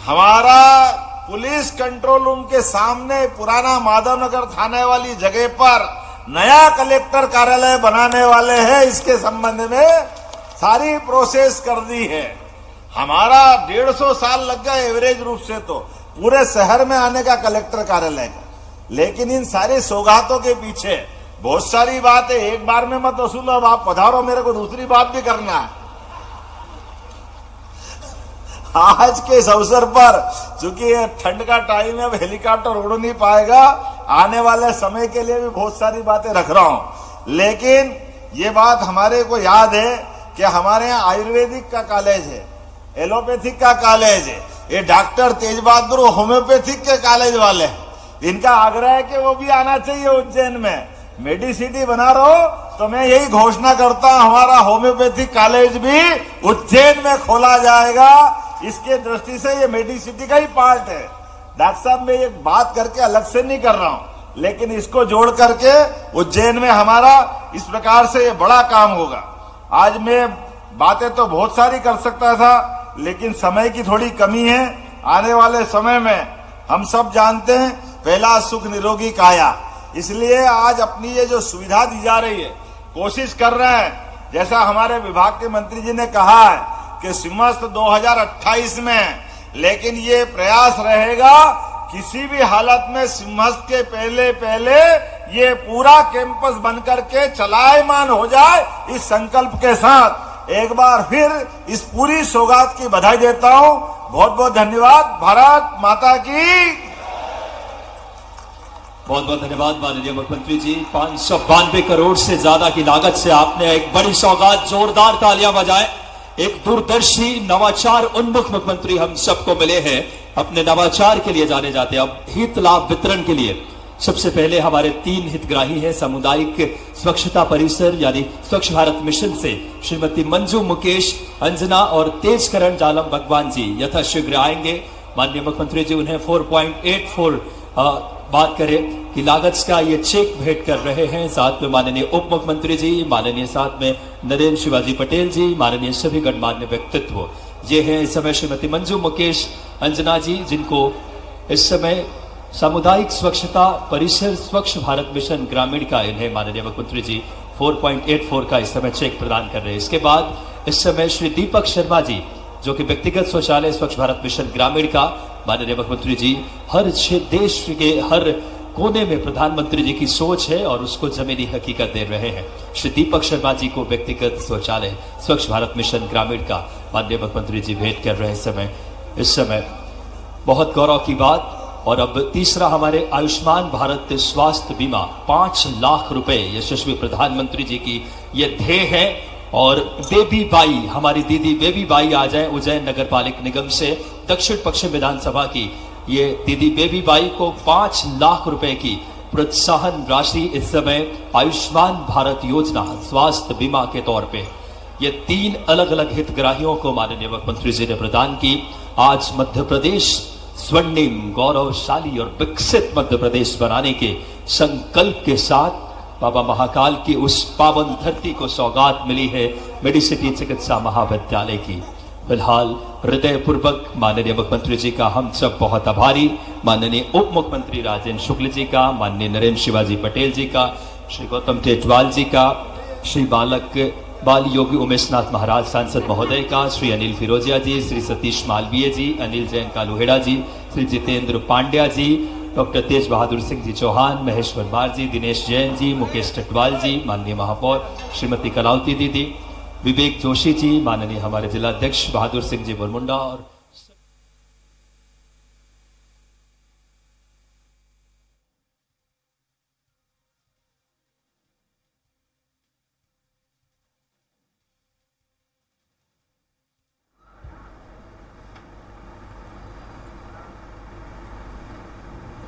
हमारा पुलिस कंट्रोल रूम के सामने पुराना माधवनगर थाने वाली जगह पर नया कलेक्टर कार्यालय बनाने वाले हैं। इसके संबंध में सारी प्रोसेस कर दी है। हमारा 150 साल लग गया एवरेज रूप से तो पूरे शहर में आने का कलेक्टर कार्यालय का, लेकिन इन सारी सौगातों के पीछे बहुत सारी बात है। एक बार में मत वसूलो, अब आप पधारो, मेरे को दूसरी बात भी करना है। आज के इस अवसर पर, चूंकि ठंड का टाइम है, अब हेलीकॉप्टर उड़ नहीं पाएगा, आने वाले समय के लिए भी बहुत सारी बातें रख रहा हूं। लेकिन ये बात हमारे को याद है कि हमारे यहाँ आयुर्वेदिक का कॉलेज है, एलोपैथिक का कॉलेज है, ये डॉक्टर तेज बहादुर होम्योपैथिक के कॉलेज वाले हैं। इनका आग्रह है कि वो भी आना चाहिए उज्जैन में। मेडिसिटी बना रहो तो मैं यही घोषणा करता हूं, हमारा होम्योपैथिक कॉलेज भी उज्जैन में खोला जाएगा। इसके दृष्टि से ये मेडिसिटी का ही पार्ट है। डॉक्टर साहब, मैं एक बात करके अलग से नहीं कर रहा हूं, लेकिन इसको जोड़ करके उज्जैन में हमारा इस प्रकार से ये बड़ा काम होगा। आज मैं बातें तो बहुत सारी कर सकता था, लेकिन समय की थोड़ी कमी है। आने वाले समय में हम सब जानते हैं, पहला सुख निरोगी काया, इसलिए आज अपनी ये जो सुविधा दी जा रही है, कोशिश कर रहे हैं, जैसा हमारे विभाग के मंत्री जी ने कहा है कि सिम्हस्थ 2028 में, लेकिन ये प्रयास रहेगा किसी भी हालत में सिम्हस्थ के पहले ये पूरा कैंपस बनकर के चलायमान हो जाए। इस संकल्प के साथ एक बार फिर इस पूरी सौगात की बधाई देता हूं। बहुत बहुत धन्यवाद। भारत माता की।
बहुत बहुत धन्यवाद माननीय मुख्यमंत्री जी। 592 करोड़ से ज्यादा की लागत से आपने एक बड़ी सौगात, जोरदार तालियां बजाएं। एक दूरदर्शी नवाचार उन्मुख मुख्यमंत्री हम सबको मिले हैं, अपने नवाचार के लिए जाने जाते हैं। अब हित लाभ वितरण के लिए सबसे पहले हमारे 3 हितग्राही हैं। सामुदायिक स्वच्छता परिसर यानी स्वच्छ भारत मिशन से श्रीमती मंजू मुकेश, अंजना और तेजकरण जालम भगवान जी यथाशीघ्र आएंगे। माननीय मुख्यमंत्री जी उन्हें 4.84 बात करें कि लागत का ये चेक भेंट कर रहे हैं। साथ में माननीय उप मुख्यमंत्री जी, माननीय साथ में नरेंद्र शिवाजी पटेल जी, माननीय सभी गणमान्य व्यक्तित्व ये हैं इस समय श्रीमती मंजू मुकेश, अंजना जी, जिनको इस समय सामुदायिक स्वच्छता परिसर स्वच्छ भारत मिशन ग्रामीण का इन्हें माननीय मुख्यमंत्री जी 4.84 का इस समय चेक प्रदान कर रहे हैं। इसके बाद इस समय श्री दीपक शर्मा जी, जो कि व्यक्तिगत शौचालय स्वच्छ भारत मिशन ग्रामीण का माननीय मुख्यमंत्री जी हर देश के हर कोने में प्रधानमंत्री जी की सोच है और उसको जमीनी हकीकत दे रहे हैं। श्री दीपक शर्मा जी को व्यक्तिगत शौचालय स्वच्छ भारत मिशन ग्रामीण का माननीय मुख्यमंत्री जी भेंट कर रहे समय इस समय बहुत गौरव की बात। और अब तीसरा हमारे आयुष्मान भारत स्वास्थ्य बीमा 5 लाख रुपए यशस्वी प्रधानमंत्री जी की ये ध्येय है। और बेबी बाई, हमारी दीदी बेबी बाई आ जाए उज्जैन नगर पालिक निगम से दक्षिण पश्चिम विधानसभा की ये दीदी बेबी बाई को 5 लाख रुपए की प्रोत्साहन राशि इस समय आयुष्मान भारत योजना स्वास्थ्य बीमा के तौर पे ये 3 अलग अलग हितग्राहियों को माननीय मुख्यमंत्री जी ने प्रदान की। आज मध्य प्रदेश स्वर्णिम गौरवशाली और विकसित मध्य प्रदेश बनाने के संकल्प के साथ बाबा महाकाल की उस पावन धरती को सौगात मिली है मेडिसिटी चिकित्सा महाविद्यालय की। फिलहाल हृदय पूर्वक माननीय मुख्यमंत्री जी का हम सब बहुत आभारी, माननीय उप मुख्यमंत्री राजेंद्र शुक्ल जी का, माननीय नरेंद्र शिवाजी पटेल जी का, श्री गौतम टेटवाल जी का, श्री बाल योगी उमेशनाथ महाराज सांसद महोदय का, श्री अनिल फिरोजिया जी, श्री सतीश मालवीय जी, अनिल जैन कालुहेड़ा जी, श्री जितेंद्र पांड्या जी, डॉक्टर तेज बहादुर सिंह जी चौहान, महेश वर्मार जी, दिनेश जैन जी, मुकेश टटवाल जी, माननीय महापौर श्रीमती कलावती दीदी, विवेक जोशी जी, माननीय हमारे जिला अध्यक्ष बहादुर सिंह जी बुरमुंडा और